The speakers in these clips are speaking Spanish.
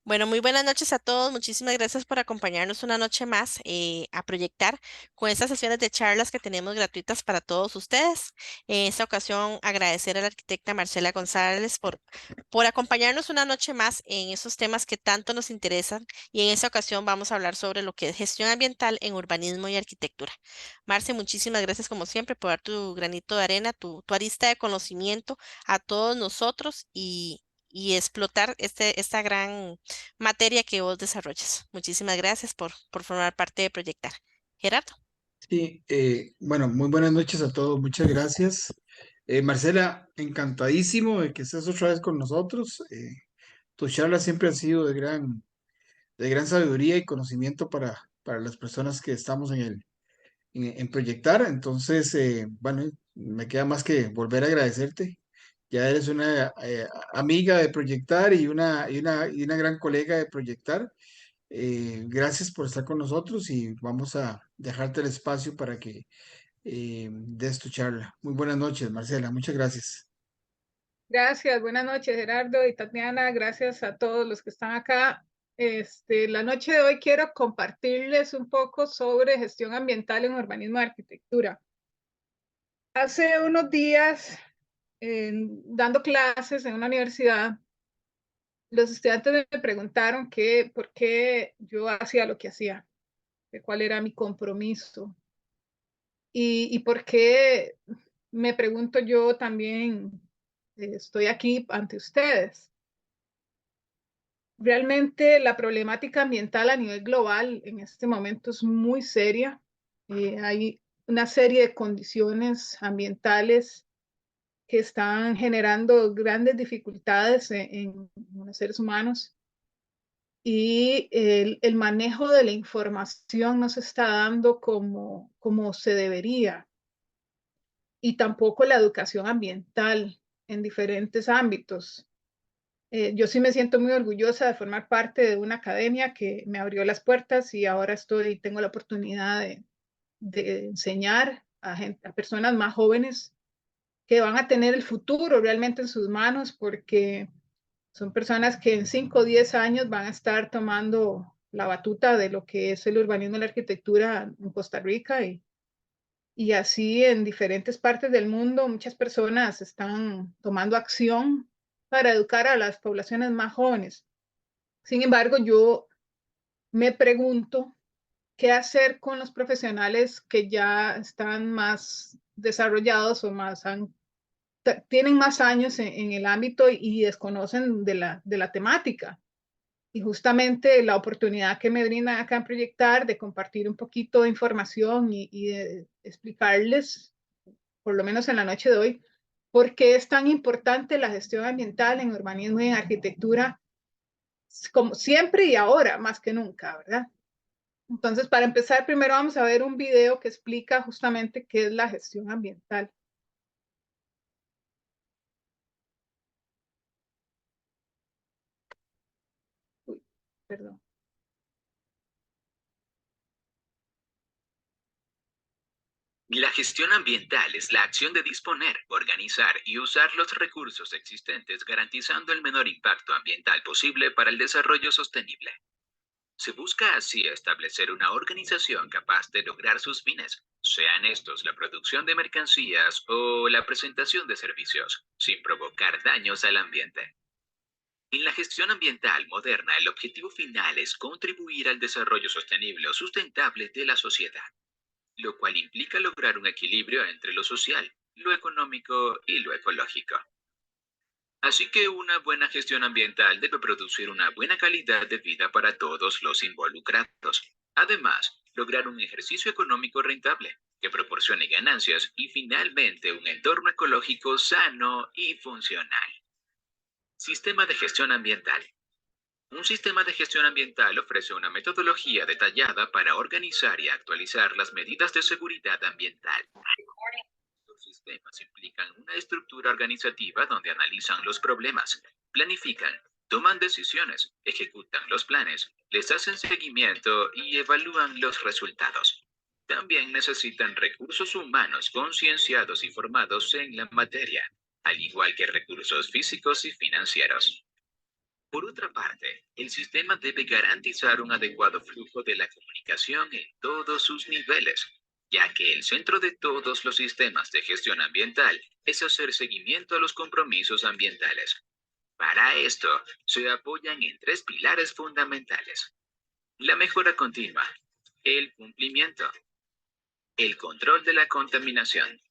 Bueno, muy buenas noches a todos. Muchísimas gracias por acompañarnos una noche más a proyectar con estas sesiones de charlas que tenemos gratuitas para todos ustedes. En esta ocasión, agradecer a la arquitecta Marcela González por acompañarnos una noche más en esos temas que tanto nos interesan. Y en esta ocasión vamos a hablar sobre lo que es gestión ambiental en urbanismo y arquitectura. Marce, muchísimas gracias como siempre por dar tu granito de arena, tu arista de conocimiento a todos nosotros y explotar esta gran materia que vos desarrollas. Muchísimas gracias por formar parte de Proyectar. Gerardo. Sí, bueno, muy buenas noches a todos, muchas gracias. Marcela, encantadísimo de que estés otra vez con nosotros. Tus charlas siempre han sido de gran sabiduría y conocimiento para las personas que estamos en Proyectar. Entonces, bueno, me queda más que volver a agradecerte. Ya eres una amiga de Proyectar y una gran colega de Proyectar. Gracias por estar con nosotros y vamos a dejarte el espacio para que des tu charla. Muy buenas noches, Marcela. Muchas gracias. Gracias, buenas noches Gerardo y Tatiana, gracias a todos los que están acá. La noche de hoy quiero compartirles un poco sobre gestión ambiental en urbanismo y arquitectura. Hace unos días, dando clases en una universidad, los estudiantes me preguntaron por qué yo hacía lo que hacía, de cuál era mi compromiso y por qué me pregunto yo también, estoy aquí ante ustedes. Realmente la problemática ambiental a nivel global en este momento es muy seria. Hay una serie de condiciones ambientales que están generando grandes dificultades en los seres humanos y el manejo de la información no se está dando como se debería, y tampoco la educación ambiental en diferentes ámbitos. Yo sí me siento muy orgullosa de formar parte de una academia que me abrió las puertas y ahora tengo la oportunidad de enseñar a personas más jóvenes que van a tener el futuro realmente en sus manos, porque son personas que en 5 o 10 años van a estar tomando la batuta de lo que es el urbanismo y la arquitectura en Costa Rica, y así en diferentes partes del mundo muchas personas están tomando acción para educar a las poblaciones más jóvenes. Sin embargo, yo me pregunto qué hacer con los profesionales que ya están más desarrollados o tienen más años en el ámbito y desconocen de la temática. Y justamente la oportunidad que me brindan acá en Proyectar de compartir un poquito de información y de explicarles, por lo menos en la noche de hoy, por qué es tan importante la gestión ambiental en urbanismo y en arquitectura, como siempre y ahora más que nunca, ¿verdad? Entonces, para empezar, primero vamos a ver un video que explica justamente qué es la gestión ambiental. Uy, perdón. La gestión ambiental es la acción de disponer, organizar y usar los recursos existentes garantizando el menor impacto ambiental posible para el desarrollo sostenible. Se busca así establecer una organización capaz de lograr sus fines, sean estos la producción de mercancías o la presentación de servicios, sin provocar daños al ambiente. En la gestión ambiental moderna, el objetivo final es contribuir al desarrollo sostenible o sustentable de la sociedad, lo cual implica lograr un equilibrio entre lo social, lo económico y lo ecológico. Así que una buena gestión ambiental debe producir una buena calidad de vida para todos los involucrados. Además, lograr un ejercicio económico rentable, que proporcione ganancias y finalmente un entorno ecológico sano y funcional. Sistema de gestión ambiental. Un sistema de gestión ambiental ofrece una metodología detallada para organizar y actualizar las medidas de seguridad ambiental. Los sistemas implican una estructura organizativa donde analizan los problemas, planifican, toman decisiones, ejecutan los planes, les hacen seguimiento y evalúan los resultados. También necesitan recursos humanos concienciados y formados en la materia, al igual que recursos físicos y financieros. Por otra parte, el sistema debe garantizar un adecuado flujo de la comunicación en todos sus niveles, ya que el centro de todos los sistemas de gestión ambiental es hacer seguimiento a los compromisos ambientales. Para esto, se apoyan en tres pilares fundamentales: la mejora continua, el cumplimiento, el control de la contaminación.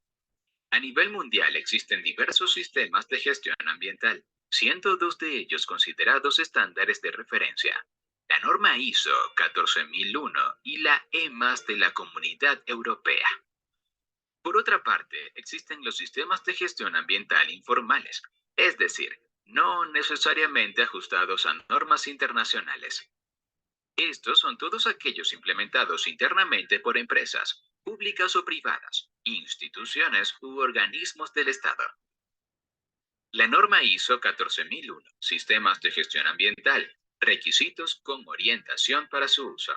A nivel mundial existen diversos sistemas de gestión ambiental, siendo dos de ellos considerados estándares de referencia: la norma ISO 14001 y la EMAS de la Comunidad Europea. Por otra parte, existen los sistemas de gestión ambiental informales, es decir, no necesariamente ajustados a normas internacionales. Estos son todos aquellos implementados internamente por empresas, públicas o privadas, instituciones u organismos del Estado. La norma ISO 14001, Sistemas de Gestión Ambiental, requisitos con orientación para su uso.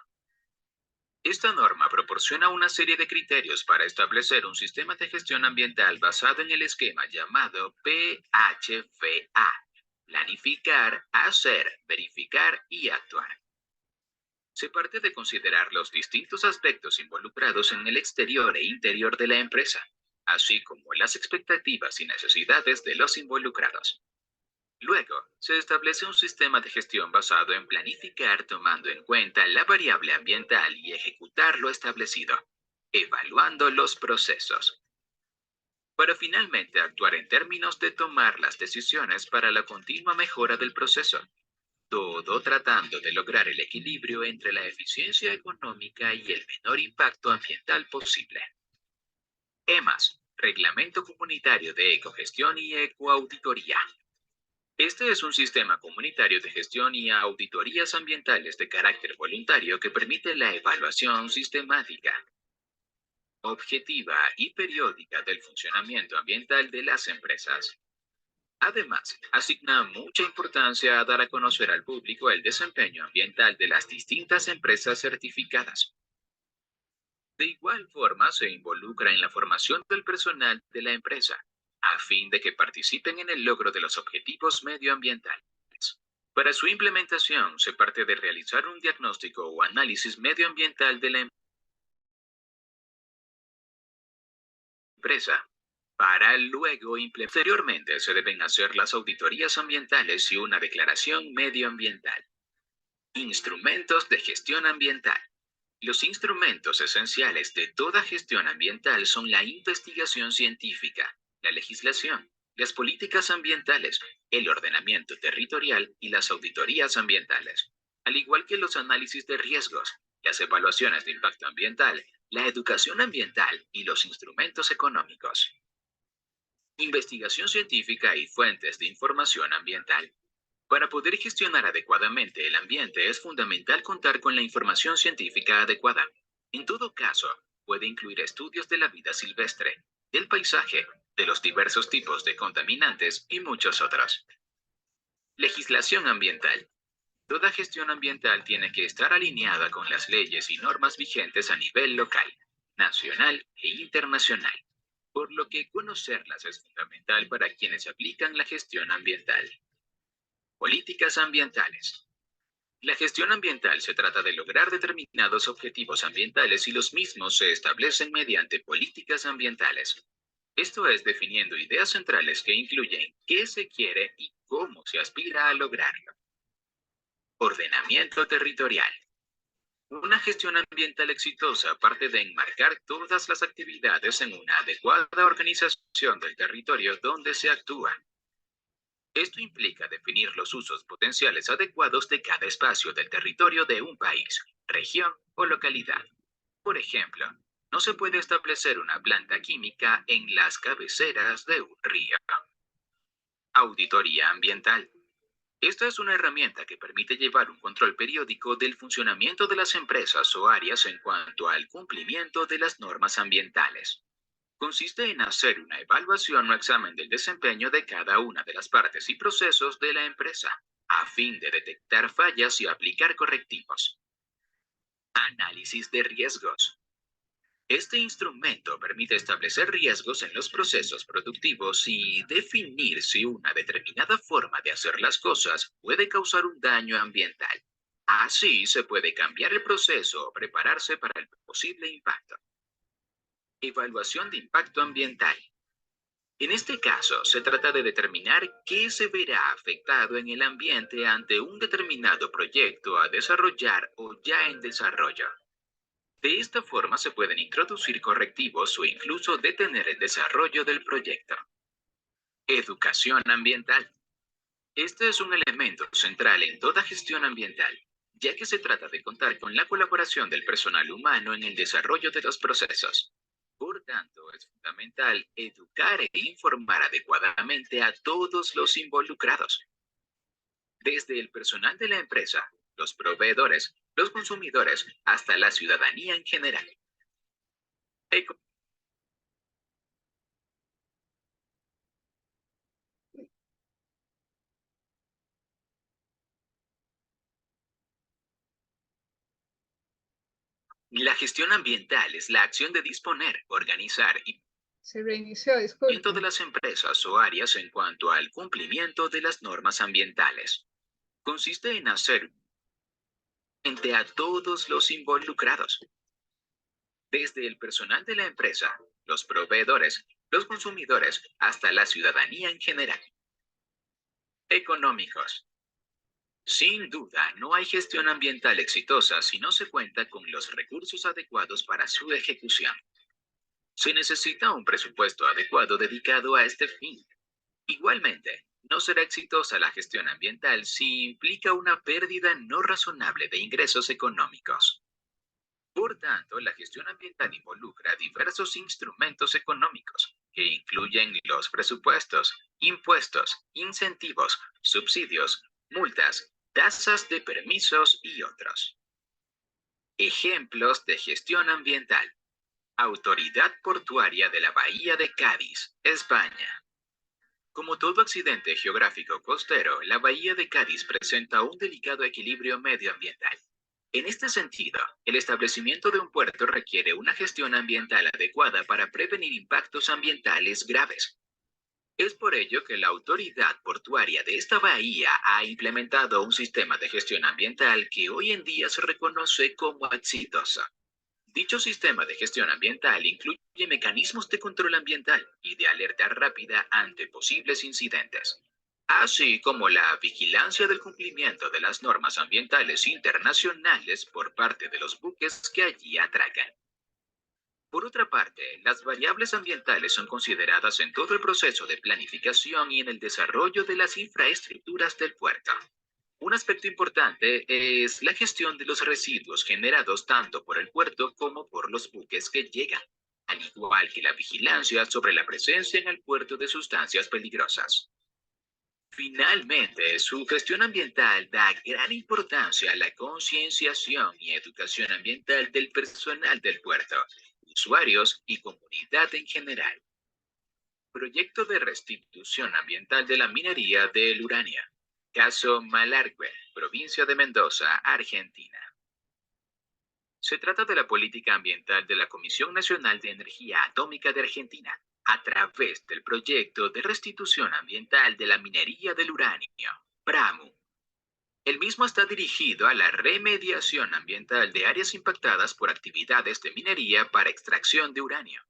Esta norma proporciona una serie de criterios para establecer un sistema de gestión ambiental basado en el esquema llamado PHVA: planificar, hacer, verificar y actuar. Se parte de considerar los distintos aspectos involucrados en el exterior e interior de la empresa, así como las expectativas y necesidades de los involucrados. Luego, se establece un sistema de gestión basado en planificar tomando en cuenta la variable ambiental y ejecutar lo establecido, evaluando los procesos, para finalmente actuar en términos de tomar las decisiones para la continua mejora del proceso. Todo tratando de lograr el equilibrio entre la eficiencia económica y el menor impacto ambiental posible. EMAS, Reglamento Comunitario de Ecogestión y Ecoauditoría. Este es un sistema comunitario de gestión y auditorías ambientales de carácter voluntario que permite la evaluación sistemática, objetiva y periódica del funcionamiento ambiental de las empresas. Además, asigna mucha importancia a dar a conocer al público el desempeño ambiental de las distintas empresas certificadas. De igual forma, se involucra en la formación del personal de la empresa, a fin de que participen en el logro de los objetivos medioambientales. Para su implementación, se parte de realizar un diagnóstico o análisis medioambiental de la empresa, para luego implementar. Posteriormente, se deben hacer las auditorías ambientales y una declaración medioambiental. Instrumentos de gestión ambiental. Los instrumentos esenciales de toda gestión ambiental son la investigación científica, la legislación, las políticas ambientales, el ordenamiento territorial y las auditorías ambientales, al igual que los análisis de riesgos, las evaluaciones de impacto ambiental, la educación ambiental y los instrumentos económicos. Investigación científica y fuentes de información ambiental. Para poder gestionar adecuadamente el ambiente es fundamental contar con la información científica adecuada. En todo caso, puede incluir estudios de la vida silvestre, del paisaje, de los diversos tipos de contaminantes y muchos otros. Legislación ambiental. Toda gestión ambiental tiene que estar alineada con las leyes y normas vigentes a nivel local, nacional e internacional, por lo que conocerlas es fundamental para quienes aplican la gestión ambiental. Políticas ambientales. La gestión ambiental se trata de lograr determinados objetivos ambientales y los mismos se establecen mediante políticas ambientales. Esto es definiendo ideas centrales que incluyen qué se quiere y cómo se aspira a lograrlo. Ordenamiento territorial. Una gestión ambiental exitosa parte de enmarcar todas las actividades en una adecuada organización del territorio donde se actúa. Esto implica definir los usos potenciales adecuados de cada espacio del territorio de un país, región o localidad. Por ejemplo, no se puede establecer una planta química en las cabeceras de un río. Auditoría ambiental. Esta es una herramienta que permite llevar un control periódico del funcionamiento de las empresas o áreas en cuanto al cumplimiento de las normas ambientales. Consiste en hacer una evaluación o examen del desempeño de cada una de las partes y procesos de la empresa, a fin de detectar fallas y aplicar correctivos. Análisis de riesgos. Este instrumento permite establecer riesgos en los procesos productivos y definir si una determinada forma de hacer las cosas puede causar un daño ambiental. Así se puede cambiar el proceso o prepararse para el posible impacto. Evaluación de impacto ambiental. En este caso, se trata de determinar qué se verá afectado en el ambiente ante un determinado proyecto a desarrollar o ya en desarrollo. De esta forma se pueden introducir correctivos o incluso detener el desarrollo del proyecto. Educación ambiental. Este es un elemento central en toda gestión ambiental, ya que se trata de contar con la colaboración del personal humano en el desarrollo de los procesos. Por tanto, es fundamental educar e informar adecuadamente a todos los involucrados, desde el personal de la empresa, los proveedores, los consumidores, hasta la ciudadanía en general. Eco- La gestión ambiental es la acción de disponer, organizar y Se reinició, cumplimiento de disculpen. las empresas o áreas en cuanto al cumplimiento de las normas ambientales. Consiste en hacer frente a todos los involucrados, desde el personal de la empresa, los proveedores, los consumidores, hasta la ciudadanía en general. Económicos. Sin duda, no hay gestión ambiental exitosa si no se cuenta con los recursos adecuados para su ejecución. Se necesita un presupuesto adecuado dedicado a este fin. Igualmente, no será exitosa la gestión ambiental si implica una pérdida no razonable de ingresos económicos. Por tanto, la gestión ambiental involucra diversos instrumentos económicos, que incluyen los presupuestos, impuestos, incentivos, subsidios, multas, tasas de permisos y otros. Ejemplos de gestión ambiental. Autoridad Portuaria de la Bahía de Cádiz, España. Como todo accidente geográfico costero, la Bahía de Cádiz presenta un delicado equilibrio medioambiental. En este sentido, el establecimiento de un puerto requiere una gestión ambiental adecuada para prevenir impactos ambientales graves. Es por ello que la autoridad portuaria de esta bahía ha implementado un sistema de gestión ambiental que hoy en día se reconoce como exitoso. Dicho sistema de gestión ambiental incluye mecanismos de control ambiental y de alerta rápida ante posibles incidentes, así como la vigilancia del cumplimiento de las normas ambientales internacionales por parte de los buques que allí atracan. Por otra parte, las variables ambientales son consideradas en todo el proceso de planificación y en el desarrollo de las infraestructuras del puerto. Un aspecto importante es la gestión de los residuos generados tanto por el puerto como por los buques que llegan, al igual que la vigilancia sobre la presencia en el puerto de sustancias peligrosas. Finalmente, su gestión ambiental da gran importancia a la concienciación y educación ambiental del personal del puerto, usuarios y comunidad en general. Proyecto de restitución ambiental de la minería del uranio. Caso Malargüe, provincia de Mendoza, Argentina. Se trata de la política ambiental de la Comisión Nacional de Energía Atómica de Argentina, a través del proyecto de restitución ambiental de la minería del uranio, PRAMU. El mismo está dirigido a la remediación ambiental de áreas impactadas por actividades de minería para extracción de uranio.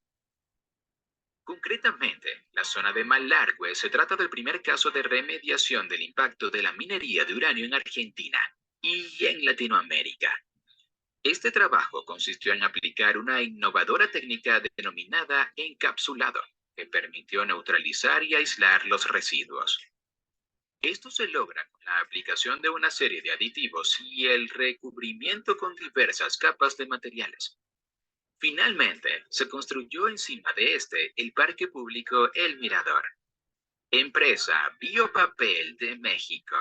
Concretamente, la zona de Malargüe se trata del primer caso de remediación del impacto de la minería de uranio en Argentina y en Latinoamérica. Este trabajo consistió en aplicar una innovadora técnica denominada encapsulado, que permitió neutralizar y aislar los residuos. Esto se logra con la aplicación de una serie de aditivos y el recubrimiento con diversas capas de materiales. Finalmente, se construyó encima de este el parque público El Mirador. Empresa Biopapel de México.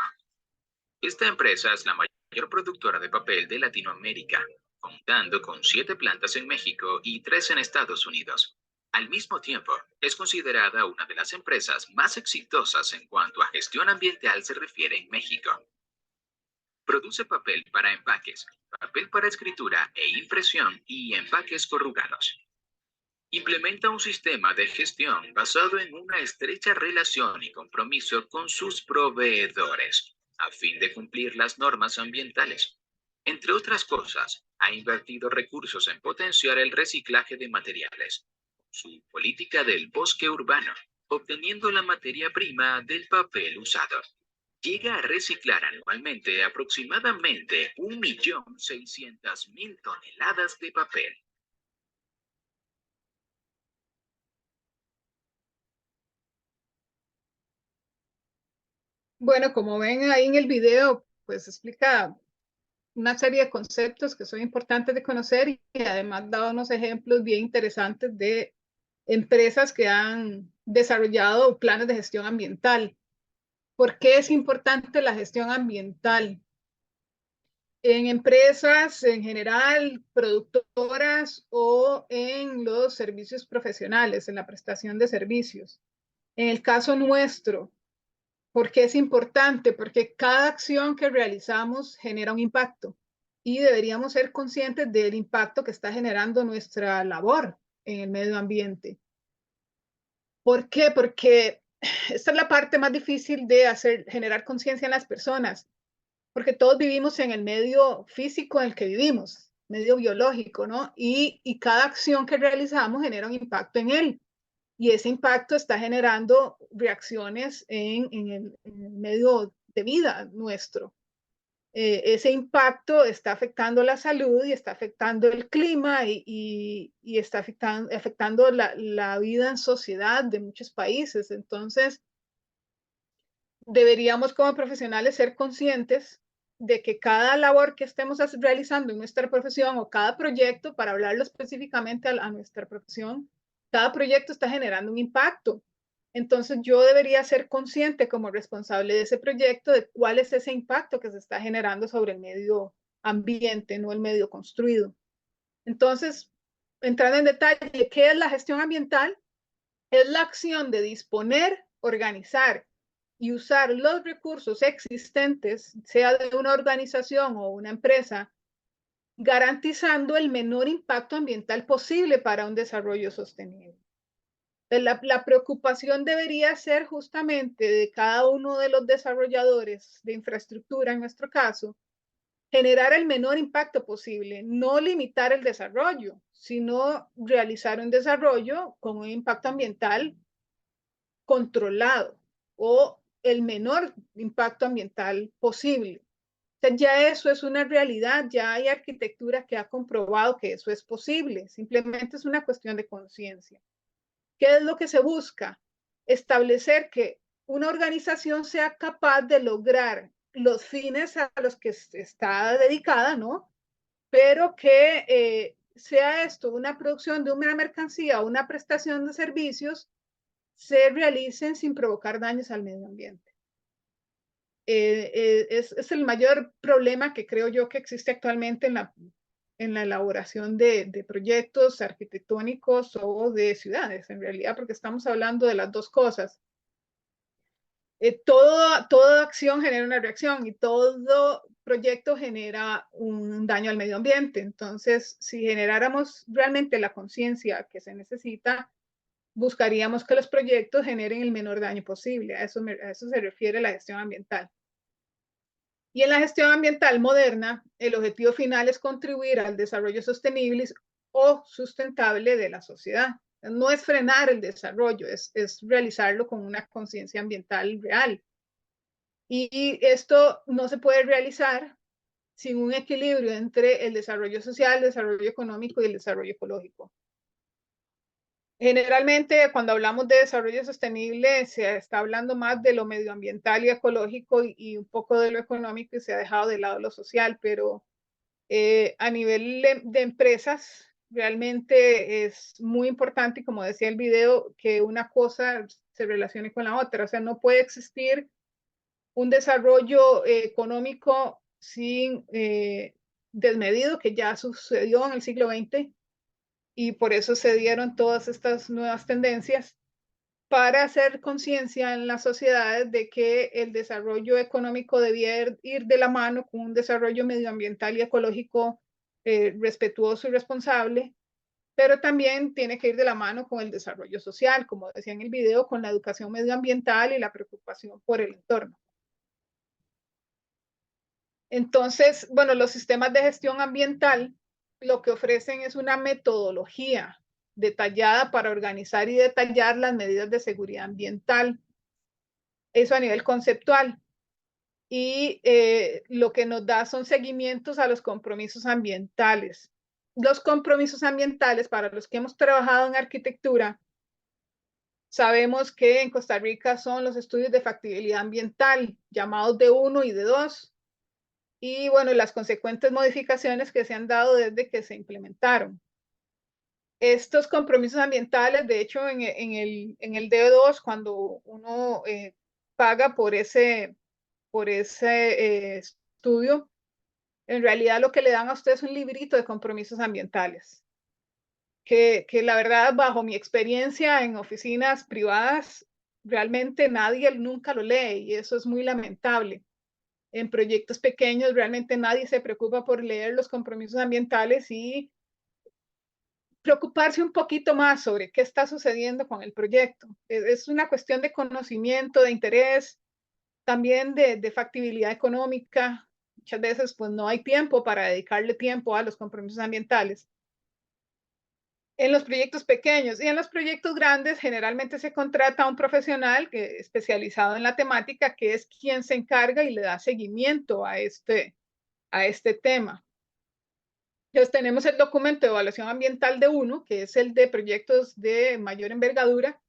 Esta empresa es la mayor productora de papel de Latinoamérica, contando con 7 plantas en México y 3 en Estados Unidos. Al mismo tiempo, es considerada una de las empresas más exitosas en cuanto a gestión ambiental se refiere en México. Produce papel para empaques, papel para escritura e impresión y empaques corrugados. Implementa un sistema de gestión basado en una estrecha relación y compromiso con sus proveedores, a fin de cumplir las normas ambientales. Entre otras cosas, ha invertido recursos en potenciar el reciclaje de materiales, su política del bosque urbano, obteniendo la materia prima del papel usado. Llega a reciclar anualmente aproximadamente 1.600.000 toneladas de papel. Bueno, como ven ahí en el video, pues explica una serie de conceptos que son importantes de conocer y además da unos ejemplos bien interesantes de empresas que han desarrollado planes de gestión ambiental. ¿Por qué es importante la gestión ambiental? En empresas en general, productoras o en los servicios profesionales, en la prestación de servicios. En el caso nuestro, ¿por qué es importante? Porque cada acción que realizamos genera un impacto y deberíamos ser conscientes del impacto que está generando nuestra labor en el medio ambiente. ¿Por qué? Porque esta es la parte más difícil de generar conciencia en las personas, porque todos vivimos en el medio físico en el que vivimos, medio biológico, ¿no? Y cada acción que realizamos genera un impacto en él. Y ese impacto está generando reacciones en el medio de vida nuestro. Ese impacto está afectando la salud y está afectando el clima y está afectando la vida en sociedad de muchos países. Entonces, deberíamos como profesionales ser conscientes de que cada labor que estemos realizando en nuestra profesión o cada proyecto, para hablarlo específicamente a nuestra profesión, cada proyecto está generando un impacto. Entonces yo debería ser consciente como responsable de ese proyecto de cuál es ese impacto que se está generando sobre el medio ambiente, no el medio construido. Entonces, entrando en detalle, ¿qué es la gestión ambiental? Es la acción de disponer, organizar y usar los recursos existentes, sea de una organización o una empresa, garantizando el menor impacto ambiental posible para un desarrollo sostenible. La preocupación debería ser justamente de cada uno de los desarrolladores de infraestructura, en nuestro caso, generar el menor impacto posible, no limitar el desarrollo, sino realizar un desarrollo con un impacto ambiental controlado o el menor impacto ambiental posible. Entonces ya eso es una realidad, ya hay arquitectura que ha comprobado que eso es posible, simplemente es una cuestión de conciencia. ¿Qué es lo que se busca? Establecer que una organización sea capaz de lograr los fines a los que está dedicada, ¿no? Pero que sea esto una producción de una mercancía o una prestación de servicios se realicen sin provocar daños al medio ambiente. Es el mayor problema que creo yo que existe actualmente en la elaboración de proyectos arquitectónicos o de ciudades, en realidad, porque estamos hablando de las dos cosas. Toda acción genera una reacción y todo proyecto genera un daño al medio ambiente. Entonces, si generáramos realmente la conciencia que se necesita, buscaríamos que los proyectos generen el menor daño posible. A eso se refiere la gestión ambiental. Y en la gestión ambiental moderna, el objetivo final es contribuir al desarrollo sostenible o sustentable de la sociedad. No es frenar el desarrollo, es realizarlo con una conciencia ambiental real. Y esto no se puede realizar sin un equilibrio entre el desarrollo social, el desarrollo económico y el desarrollo ecológico. Generalmente, cuando hablamos de desarrollo sostenible, se está hablando más de lo medioambiental y ecológico y un poco de lo económico y se ha dejado de lado lo social, pero a nivel de empresas, realmente es muy importante, y como decía el video, que una cosa se relacione con la otra. O sea, no puede existir un desarrollo económico sin desmedido, que ya sucedió en el siglo XX, y por eso se dieron todas estas nuevas tendencias para hacer conciencia en las sociedades de que el desarrollo económico debía ir de la mano con un desarrollo medioambiental y ecológico respetuoso y responsable, pero también tiene que ir de la mano con el desarrollo social, como decía en el video, con la educación medioambiental y la preocupación por el entorno. Entonces, bueno, los sistemas de gestión ambiental lo que ofrecen es una metodología detallada para organizar y detallar las medidas de seguridad ambiental. Eso a nivel conceptual. Y lo que nos da son seguimientos a los compromisos ambientales. Los compromisos ambientales, para los que hemos trabajado en arquitectura, sabemos que en Costa Rica son los estudios de factibilidad ambiental, llamados D1 y D2, y bueno, las consecuentes modificaciones que se han dado desde que se implementaron. Estos compromisos ambientales, de hecho, en el D2, cuando uno paga por ese estudio, en realidad lo que le dan a usted es un librito de compromisos ambientales, que la verdad, bajo mi experiencia en oficinas privadas, realmente nadie nunca lo lee y eso es muy lamentable. En proyectos pequeños realmente nadie se preocupa por leer los compromisos ambientales y preocuparse un poquito más sobre qué está sucediendo con el proyecto. Es una cuestión de conocimiento, de interés, también de factibilidad económica. Muchas veces pues no hay tiempo para dedicarle tiempo a los compromisos ambientales. En los proyectos pequeños y en los proyectos grandes generalmente se contrata a un profesional especializado en la temática, que es quien se encarga y le da seguimiento a este tema. Entonces tenemos el documento de evaluación ambiental de uno, que es el de proyectos de mayor envergadura,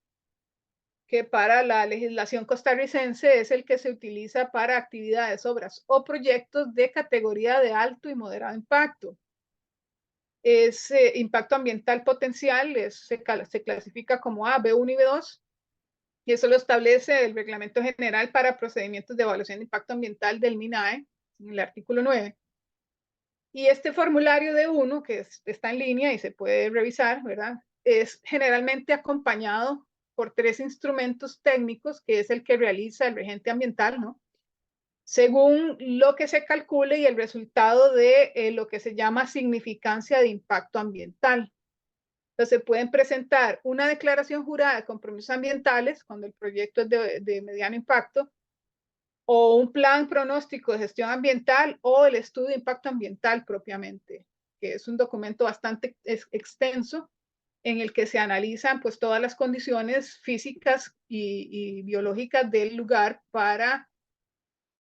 que para la legislación costarricense es el que se utiliza para actividades, obras o proyectos de categoría de alto y moderado impacto. Es impacto ambiental potencial, se clasifica como A, B1 y B2, y eso lo establece el Reglamento General para Procedimientos de Evaluación de Impacto Ambiental del MINAE, en el artículo 9. Y este formulario de uno, que está en línea y se puede revisar, ¿verdad? Es generalmente acompañado por 3 instrumentos técnicos, que es el que realiza el regente ambiental, ¿no? Según lo que se calcule y el resultado de lo que se llama significancia de impacto ambiental. Entonces, se pueden presentar una declaración jurada de compromisos ambientales cuando el proyecto es de mediano impacto, o un plan pronóstico de gestión ambiental, o el estudio de impacto ambiental propiamente, que es un documento bastante extenso en el que se analizan pues todas las condiciones físicas y biológicas del lugar para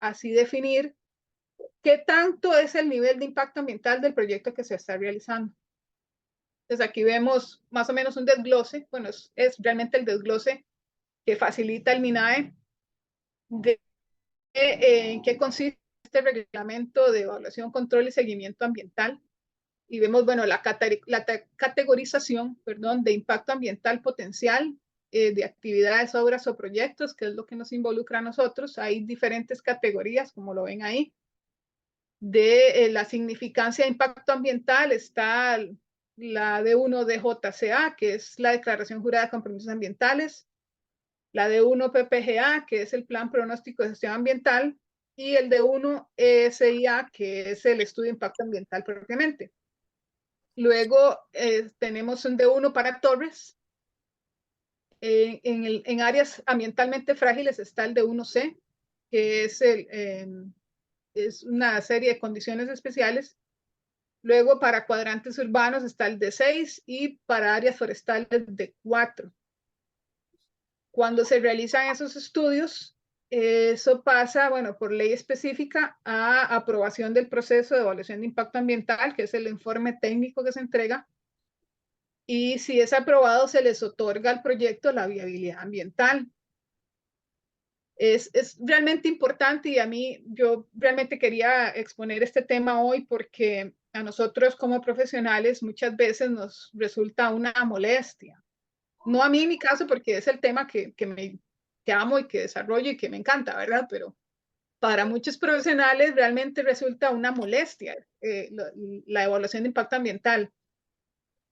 así definir qué tanto es el nivel de impacto ambiental del proyecto que se está realizando. Entonces aquí vemos más o menos un desglose, bueno, es realmente el desglose que facilita el MINAE de en qué consiste este reglamento de evaluación, control y seguimiento ambiental. Y vemos, bueno, la categorización, perdón, de impacto ambiental potencial, de actividades, obras o proyectos, que es lo que nos involucra a nosotros. Hay diferentes categorías, como lo ven ahí. De la significancia de impacto ambiental está la D1 DJCA, que es la Declaración Jurada de Compromisos Ambientales, la D1 PPGA, que es el Plan Pronóstico de Gestión Ambiental, y el D1 ESIA, que es el Estudio de Impacto Ambiental propiamente. Luego tenemos un D1 para torres. En áreas ambientalmente frágiles está el D1C, que es una serie de condiciones especiales. Luego para cuadrantes urbanos está el D6 y para áreas forestales D4. Cuando se realizan esos estudios, eso pasa, bueno, por ley específica a aprobación del proceso de evaluación de impacto ambiental, que es el informe técnico que se entrega. Y si es aprobado, se les otorga al proyecto la viabilidad ambiental. Es realmente importante, y a mí, yo realmente quería exponer este tema hoy porque a nosotros como profesionales muchas veces nos resulta una molestia. No a mí en mi caso, porque es el tema que amo y que desarrollo y que me encanta, ¿verdad? Pero para muchos profesionales realmente resulta una molestia la evaluación de impacto ambiental.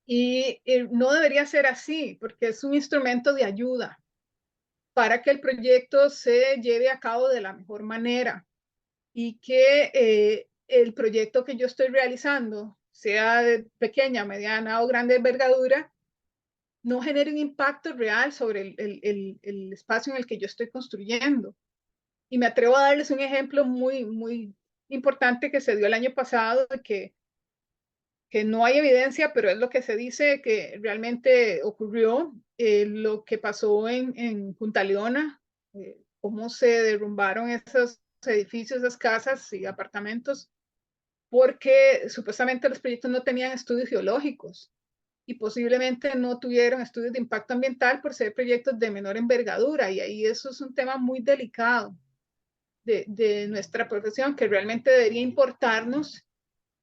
Y no debería ser así, porque es un instrumento de ayuda para que el proyecto se lleve a cabo de la mejor manera y que el proyecto que yo estoy realizando sea de pequeña, mediana o grande envergadura, no genere un impacto real sobre el espacio en el que yo estoy construyendo. Y me atrevo a darles un ejemplo muy importante que se dio el año pasado, que no hay evidencia, pero es lo que se dice que realmente ocurrió, lo que pasó en Punta Leona, cómo se derrumbaron esos edificios, esas casas y apartamentos, porque supuestamente los proyectos no tenían estudios geológicos y posiblemente no tuvieron estudios de impacto ambiental por ser proyectos de menor envergadura. Y ahí eso es un tema muy delicado de nuestra profesión, que realmente debería importarnos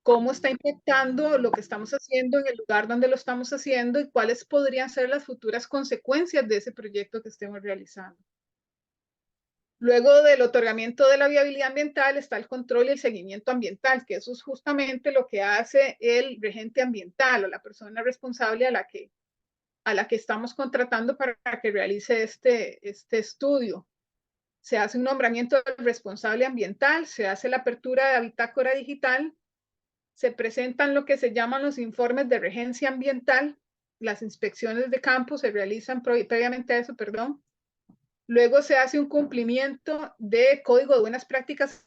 cómo está impactando lo que estamos haciendo en el lugar donde lo estamos haciendo y cuáles podrían ser las futuras consecuencias de ese proyecto que estemos realizando. Luego del otorgamiento de la viabilidad ambiental está el control y el seguimiento ambiental, que eso es justamente lo que hace el regente ambiental o la persona responsable a la que estamos contratando para que realice este estudio. Se hace un nombramiento del responsable ambiental, se hace la apertura de la bitácora digital, se presentan lo que se llaman los informes de regencia ambiental, las inspecciones de campo se realizan previamente a eso, perdón. Luego se hace un cumplimiento de código de buenas prácticas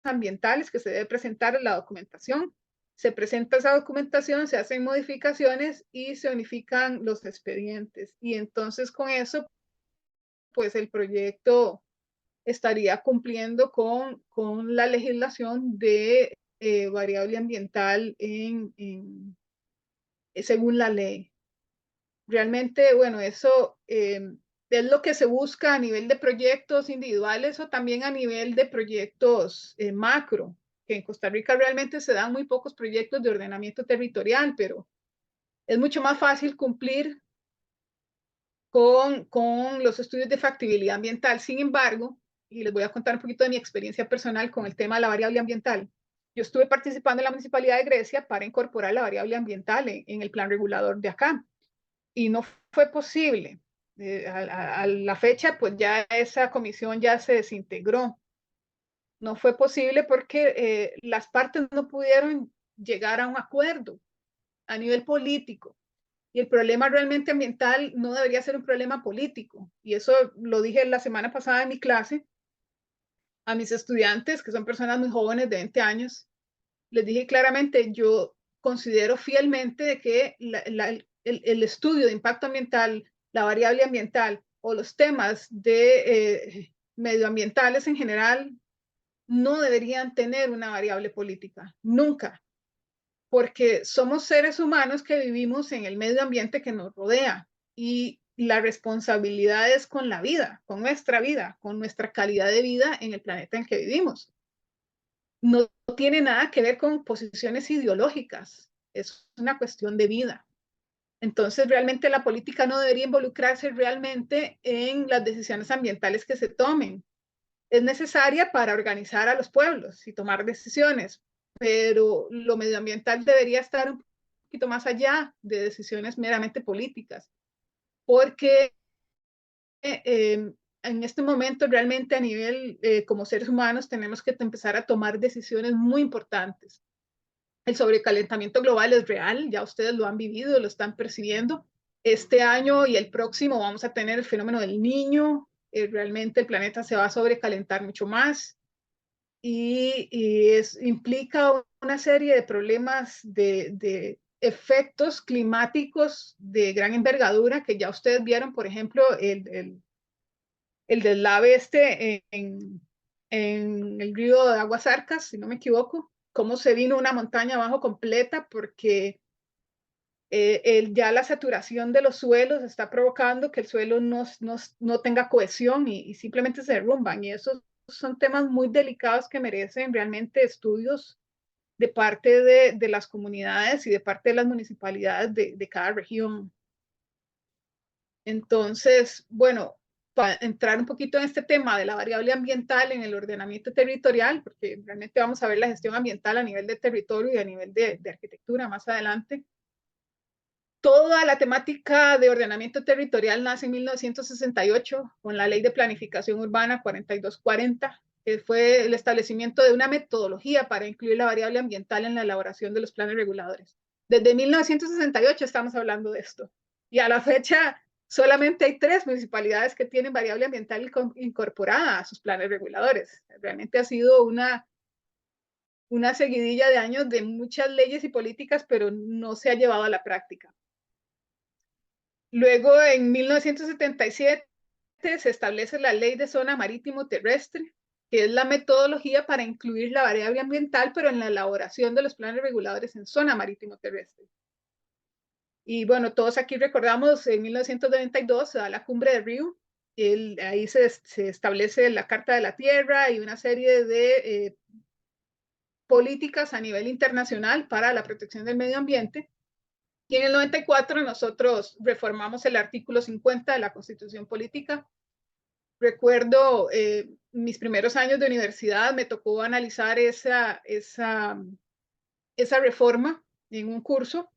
ambientales que se debe presentar en la documentación. Se presenta esa documentación, se hacen modificaciones y se unifican los expedientes. Y entonces con eso, pues el proyecto estaría cumpliendo con la legislación de variable ambiental según la ley. Realmente, bueno, eso es lo que se busca a nivel de proyectos individuales o también a nivel de proyectos macro, que en Costa Rica realmente se dan muy pocos proyectos de ordenamiento territorial, pero es mucho más fácil cumplir con los estudios de factibilidad ambiental. Sin embargo, y les voy a contar un poquito de mi experiencia personal con el tema de la variable ambiental. Yo estuve participando en la Municipalidad de Grecia para incorporar la variable ambiental en el plan regulador de acá. Y no fue posible. A la fecha, pues ya esa comisión ya se desintegró. No fue posible porque las partes no pudieron llegar a un acuerdo a nivel político. Y el problema realmente ambiental no debería ser un problema político. Y eso lo dije la semana pasada en mi clase a mis estudiantes, que son personas muy jóvenes de 20 años. Les dije claramente, yo considero fielmente de que el estudio de impacto ambiental, la variable ambiental o los temas de medioambientales en general no deberían tener una variable política, nunca, porque somos seres humanos que vivimos en el medio ambiente que nos rodea y la responsabilidad es con la vida, con nuestra calidad de vida en el planeta en que vivimos. No tiene nada que ver con posiciones ideológicas, es una cuestión de vida. Entonces, realmente la política no debería involucrarse realmente en las decisiones ambientales que se tomen. Es necesaria para organizar a los pueblos y tomar decisiones, pero lo medioambiental debería estar un poquito más allá de decisiones meramente políticas, porque en este momento realmente a nivel como seres humanos tenemos que empezar a tomar decisiones muy importantes. El sobrecalentamiento global es real, ya ustedes lo han vivido, lo están percibiendo. Este año y el próximo vamos a tener el fenómeno del Niño, realmente el planeta se va a sobrecalentar mucho más y implica una serie de problemas de efectos climáticos de gran envergadura que ya ustedes vieron, por ejemplo, el deslave en el río de Aguas Arcas, si no me equivoco, cómo se vino una montaña abajo completa porque ya la saturación de los suelos está provocando que el suelo no tenga cohesión y simplemente se derrumban. Y esos son temas muy delicados que merecen realmente estudios de parte de las comunidades y de parte de las municipalidades de cada región. Entonces, bueno, para entrar un poquito en este tema de la variable ambiental en el ordenamiento territorial, porque realmente vamos a ver la gestión ambiental a nivel de territorio y a nivel de arquitectura más adelante. Toda la temática de ordenamiento territorial nace en 1968 con la Ley de Planificación Urbana 4240, que fue el establecimiento de una metodología para incluir la variable ambiental en la elaboración de los planes reguladores. Desde 1968 estamos hablando de esto. Y a la fecha solamente hay 3 municipalidades que tienen variable ambiental incorporada a sus planes reguladores. Realmente ha sido una seguidilla de años de muchas leyes y políticas, pero no se ha llevado a la práctica. Luego, en 1977, se establece la Ley de Zona Marítimo Terrestre, que es la metodología para incluir la variable ambiental, pero en la elaboración de los planes reguladores en zona marítimo terrestre. Y bueno, todos aquí recordamos, en 1992 se da la cumbre de Río, ahí se establece la Carta de la Tierra y una serie de políticas a nivel internacional para la protección del medio ambiente. Y en el 94 nosotros reformamos el artículo 50 de la Constitución Política. Recuerdo mis primeros años de universidad, me tocó analizar esa reforma en un curso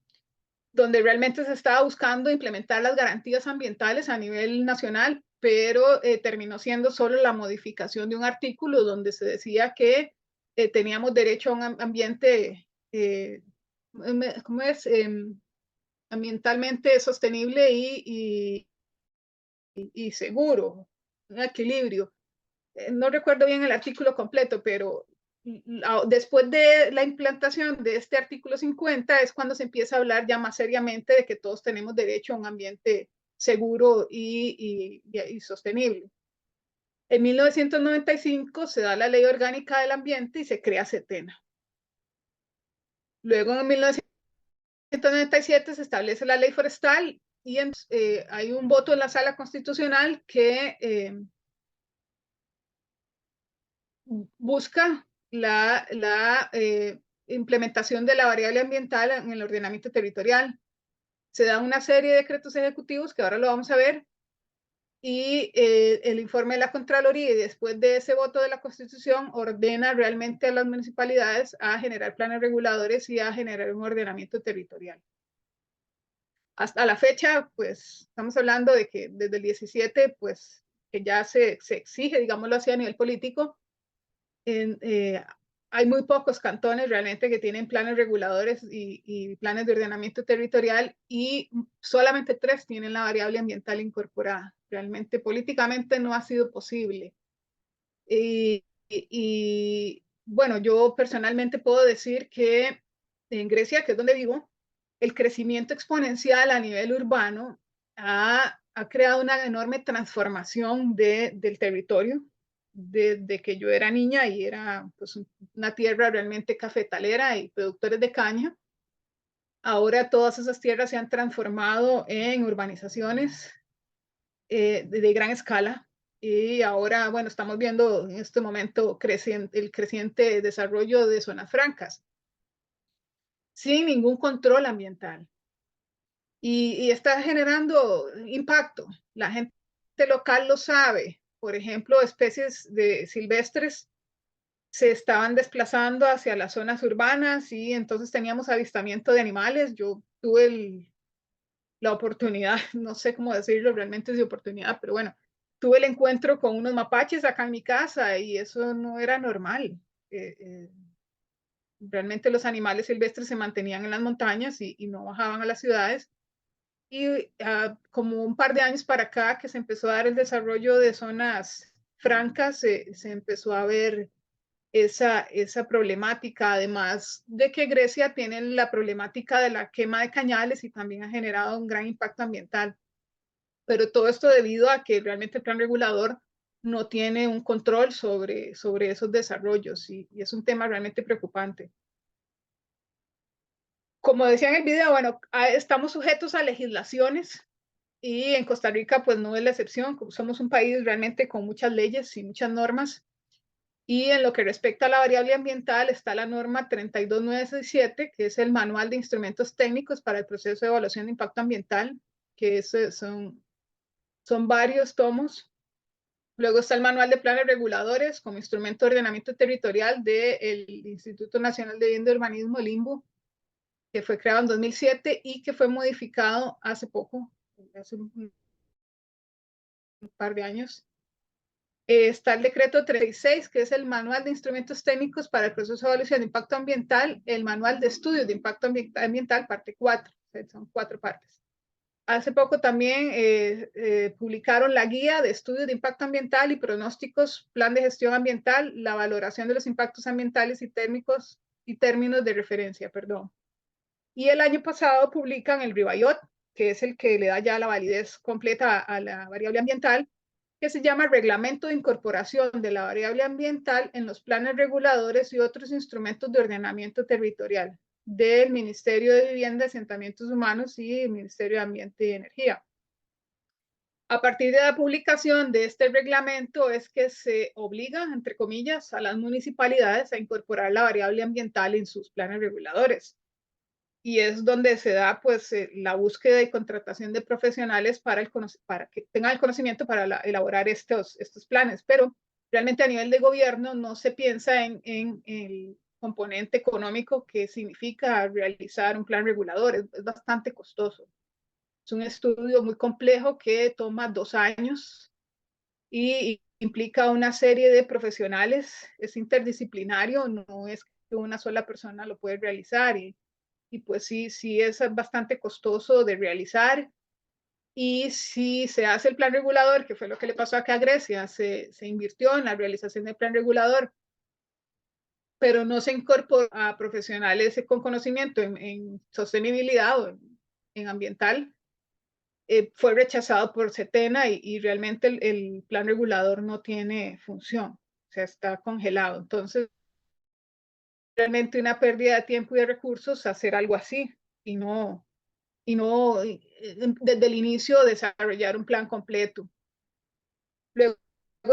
donde realmente se estaba buscando implementar las garantías ambientales a nivel nacional, pero terminó siendo solo la modificación de un artículo donde se decía que teníamos derecho a un ambiente, ¿cómo es? Ambientalmente sostenible y seguro, un equilibrio. No recuerdo bien el artículo completo, pero después de la implantación de este artículo 50 es cuando se empieza a hablar ya más seriamente de que todos tenemos derecho a un ambiente seguro y sostenible. En 1995 se da la Ley Orgánica del Ambiente y se crea CETENA. Luego en 1997 se establece la Ley Forestal y hay un voto en la Sala Constitucional que busca la implementación de la variable ambiental en el ordenamiento territorial. Se da una serie de decretos ejecutivos que ahora lo vamos a ver y el informe de la Contraloría y después de ese voto de la Constitución ordena realmente a las municipalidades a generar planes reguladores y a generar un ordenamiento territorial. Hasta la fecha, pues estamos hablando de que desde el 17, pues que ya se exige, digámoslo así, a nivel político. Hay muy pocos cantones realmente que tienen planes reguladores y planes de ordenamiento territorial y solamente 3 tienen la variable ambiental incorporada. Realmente políticamente no ha sido posible. Y bueno, yo personalmente puedo decir que en Grecia, que es donde vivo, el crecimiento exponencial a nivel urbano ha creado una enorme transformación del territorio desde que yo era niña y era pues, una tierra realmente cafetalera y productores de caña. Ahora todas esas tierras se han transformado en urbanizaciones de gran escala y ahora, bueno, estamos viendo en este momento el creciente desarrollo de zonas francas sin ningún control ambiental y está generando impacto. La gente local lo sabe. Por ejemplo, especies de silvestres se estaban desplazando hacia las zonas urbanas y entonces teníamos avistamiento de animales. Yo tuve la oportunidad, no sé cómo decirlo, realmente es de oportunidad, pero bueno, tuve el encuentro con unos mapaches acá en mi casa y eso no era normal. Realmente los animales silvestres se mantenían en las montañas y no bajaban a las ciudades. Y como un par de años para acá que se empezó a dar el desarrollo de zonas francas, se empezó a ver esa problemática, además de que Grecia tiene la problemática de la quema de cañales y también ha generado un gran impacto ambiental. Pero todo esto debido a que realmente el plan regulador no tiene un control sobre esos desarrollos y es un tema realmente preocupante. Como decía en el video, bueno, estamos sujetos a legislaciones y en Costa Rica pues no es la excepción, somos un país realmente con muchas leyes y muchas normas. Y en lo que respecta a la variable ambiental está la norma 32967, que es el Manual de Instrumentos Técnicos para el Proceso de Evaluación de Impacto Ambiental, que son varios tomos. Luego está el Manual de Planes Reguladores como instrumento de ordenamiento territorial del Instituto Nacional de Vivienda y Urbanismo, el INVU, que fue creado en 2007 y que fue modificado hace poco, hace un par de años. Está el decreto 36, que es el manual de instrumentos técnicos para el proceso de evaluación de impacto ambiental, el manual de estudios de impacto ambiental, parte 4, son 4 partes. Hace poco también publicaron la guía de estudios de impacto ambiental y pronósticos, plan de gestión ambiental, la valoración de los impactos ambientales y térmicos y términos de referencia, perdón. Y el año pasado publican el RIBAYOT, que es el que le da ya la validez completa a la variable ambiental, que se llama Reglamento de Incorporación de la Variable Ambiental en los Planes Reguladores y otros instrumentos de ordenamiento territorial del Ministerio de Vivienda, Asentamientos Humanos y el Ministerio de Ambiente y Energía. A partir de la publicación de este reglamento es que se obliga, entre comillas, a las municipalidades a incorporar la variable ambiental en sus planes reguladores. Y es donde se da pues la búsqueda y contratación de profesionales para que tengan el conocimiento para elaborar estos planes, pero realmente a nivel de gobierno no se piensa en el componente económico que significa realizar un plan regulador, es bastante costoso. Es un estudio muy complejo que toma 2 años y implica una serie de profesionales, es interdisciplinario, no es que una sola persona lo puede realizar y pues sí es bastante costoso de realizar. Y si se hace el plan regulador, que fue lo que le pasó acá a Grecia, se invirtió en la realización del plan regulador, pero no se incorporó a profesionales con conocimiento en sostenibilidad o en ambiental, fue rechazado por Setena y realmente el plan regulador no tiene función, o sea, está congelado. Entonces, realmente una pérdida de tiempo y de recursos hacer algo así y no desde el inicio desarrollar un plan completo. Luego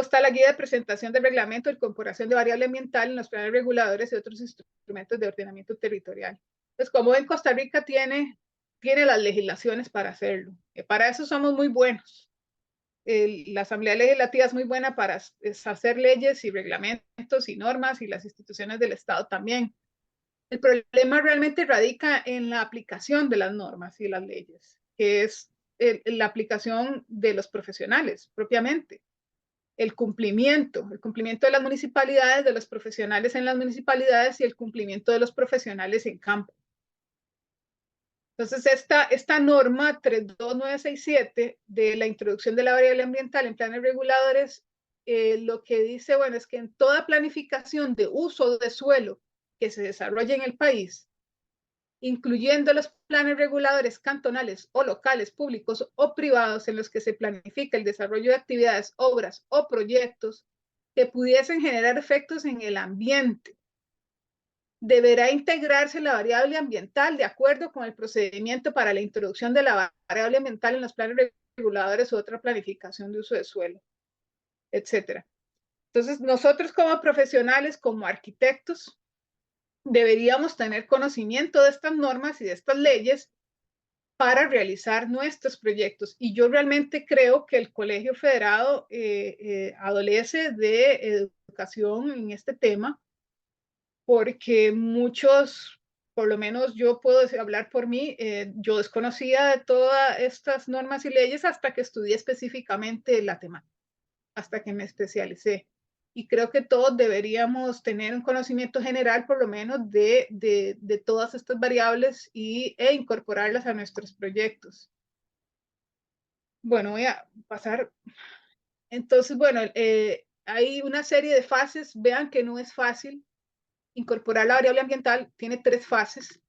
está la guía de presentación del reglamento de incorporación de variable ambiental en los planes reguladores y otros instrumentos de ordenamiento territorial. Pues como en Costa Rica tiene las legislaciones para hacerlo. Para eso somos muy buenos. La Asamblea Legislativa es muy buena para hacer leyes y reglamentos y normas y las instituciones del Estado también. El problema realmente radica en la aplicación de las normas y las leyes, que es la aplicación de los profesionales propiamente. El cumplimiento de las municipalidades, de los profesionales en las municipalidades y el cumplimiento de los profesionales en campo. Entonces, esta norma 32967 de la introducción de la variable ambiental en planes reguladores, lo que dice, bueno, es que en toda planificación de uso de suelo que se desarrolle en el país, incluyendo los planes reguladores cantonales o locales, públicos o privados en los que se planifica el desarrollo de actividades, obras o proyectos que pudiesen generar efectos en el ambiente. Deberá integrarse la variable ambiental de acuerdo con el procedimiento para la introducción de la variable ambiental en los planes reguladores u otra planificación de uso de suelo, etc. Entonces, nosotros como profesionales, como arquitectos, deberíamos tener conocimiento de estas normas y de estas leyes para realizar nuestros proyectos. Y yo realmente creo que el Colegio Federado adolece de educación en este tema, porque muchos, por lo menos yo puedo hablar por mí, yo desconocía de todas estas normas y leyes hasta que estudié específicamente la temática, hasta que me especialicé. Y creo que todos deberíamos tener un conocimiento general, por lo menos, de todas estas variables e incorporarlas a nuestros proyectos. Bueno, voy a pasar. Entonces, bueno, hay una serie de fases. Vean que no es fácil incorporar la variable ambiental. Tiene 3 fases.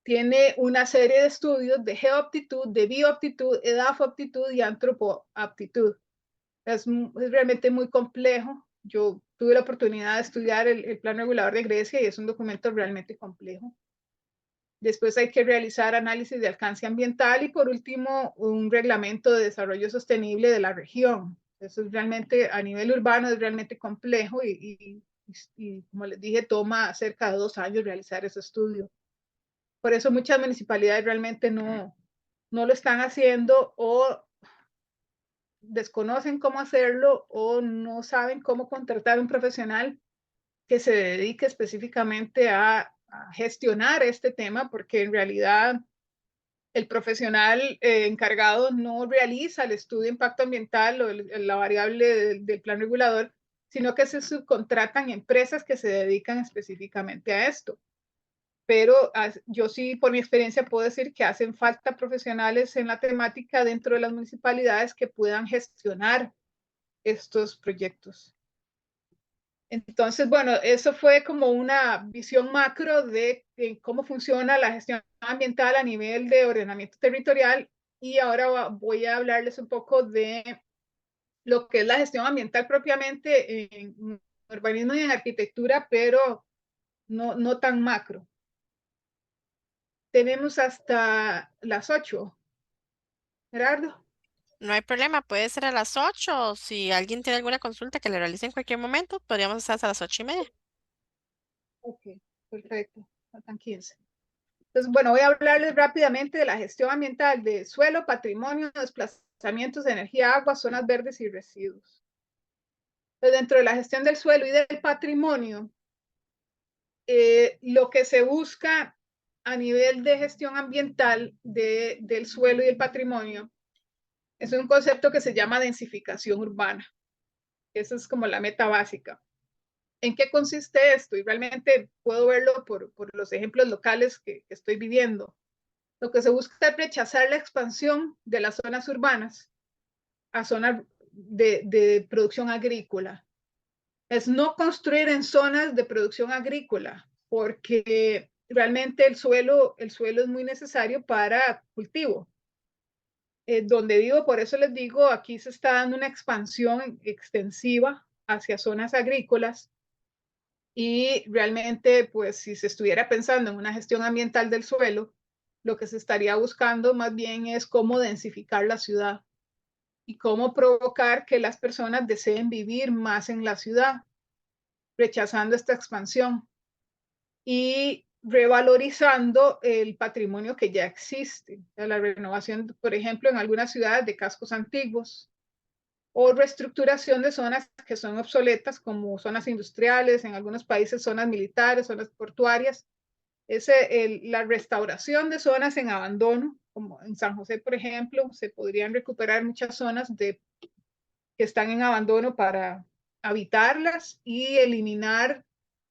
Tiene una serie de estudios de geoaptitud, de bioaptitud, edafaptitud y antropoaptitud. Es realmente muy complejo. Yo tuve la oportunidad de estudiar el plan regulador de Grecia y es un documento realmente complejo. Después hay que realizar análisis de alcance ambiental y por último un reglamento de desarrollo sostenible de la región. Eso es realmente a nivel urbano es realmente complejo y como les dije toma cerca de 2 años realizar ese estudio. Por eso muchas municipalidades realmente no lo están haciendo o desconocen cómo hacerlo o no saben cómo contratar un profesional que se dedique específicamente a gestionar este tema, porque en realidad el profesional encargado no realiza el estudio de impacto ambiental o la variable del plan regulador, sino que se subcontratan empresas que se dedican específicamente a esto. Pero yo sí, por mi experiencia, puedo decir que hacen falta profesionales en la temática dentro de las municipalidades que puedan gestionar estos proyectos. Entonces, bueno, eso fue como una visión macro de cómo funciona la gestión ambiental a nivel de ordenamiento territorial, y ahora voy a hablarles un poco de lo que es la gestión ambiental propiamente en urbanismo y en arquitectura, pero no tan macro. Tenemos hasta las 8. Gerardo. No hay problema, puede ser a las 8. Si alguien tiene alguna consulta que le realice en cualquier momento, podríamos estar hasta las 8:30. Ok, perfecto. Faltan 15. Entonces, bueno, voy a hablarles rápidamente de la gestión ambiental de suelo, patrimonio, desplazamientos de energía, agua, zonas verdes y residuos. Entonces, dentro de la gestión del suelo y del patrimonio, lo que se busca a nivel de gestión ambiental del suelo y el patrimonio es un concepto que se llama densificación urbana. Esa es como la meta básica. ¿En qué consiste esto? Y realmente puedo verlo por los ejemplos locales que estoy viviendo. Lo que se busca es rechazar la expansión de las zonas urbanas a zonas de producción agrícola. Es no construir en zonas de producción agrícola, porque realmente el suelo es muy necesario para cultivo. Donde vivo, por eso les digo, aquí se está dando una expansión extensiva hacia zonas agrícolas, y realmente, pues si se estuviera pensando en una gestión ambiental del suelo, lo que se estaría buscando más bien es cómo densificar la ciudad y cómo provocar que las personas deseen vivir más en la ciudad, rechazando esta expansión y revalorizando el patrimonio que ya existe. La renovación, por ejemplo, en algunas ciudades de cascos antiguos, o reestructuración de zonas que son obsoletas, como zonas industriales, en algunos países zonas militares, zonas portuarias. La restauración de zonas en abandono, como en San José, por ejemplo, se podrían recuperar muchas zonas que están en abandono para habitarlas y eliminar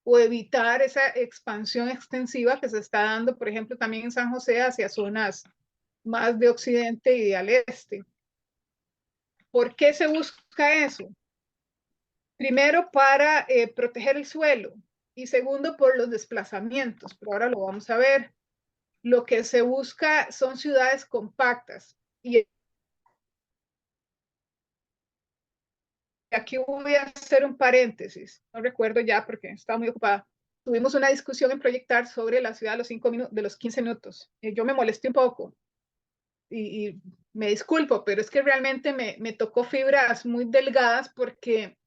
o evitar esa expansión extensiva que se está dando, por ejemplo, también en San José hacia zonas más de occidente y al este. ¿Por qué se busca eso? Primero, para proteger el suelo, y segundo, por los desplazamientos, pero ahora lo vamos a ver. Lo que se busca son ciudades compactas, y aquí voy a hacer un paréntesis, no recuerdo ya porque estaba muy ocupada. Tuvimos una discusión en Proyectar sobre la ciudad de los 15 minutos. Yo me molesté un poco y me disculpo, pero es que realmente me tocó fibras muy delgadas, porque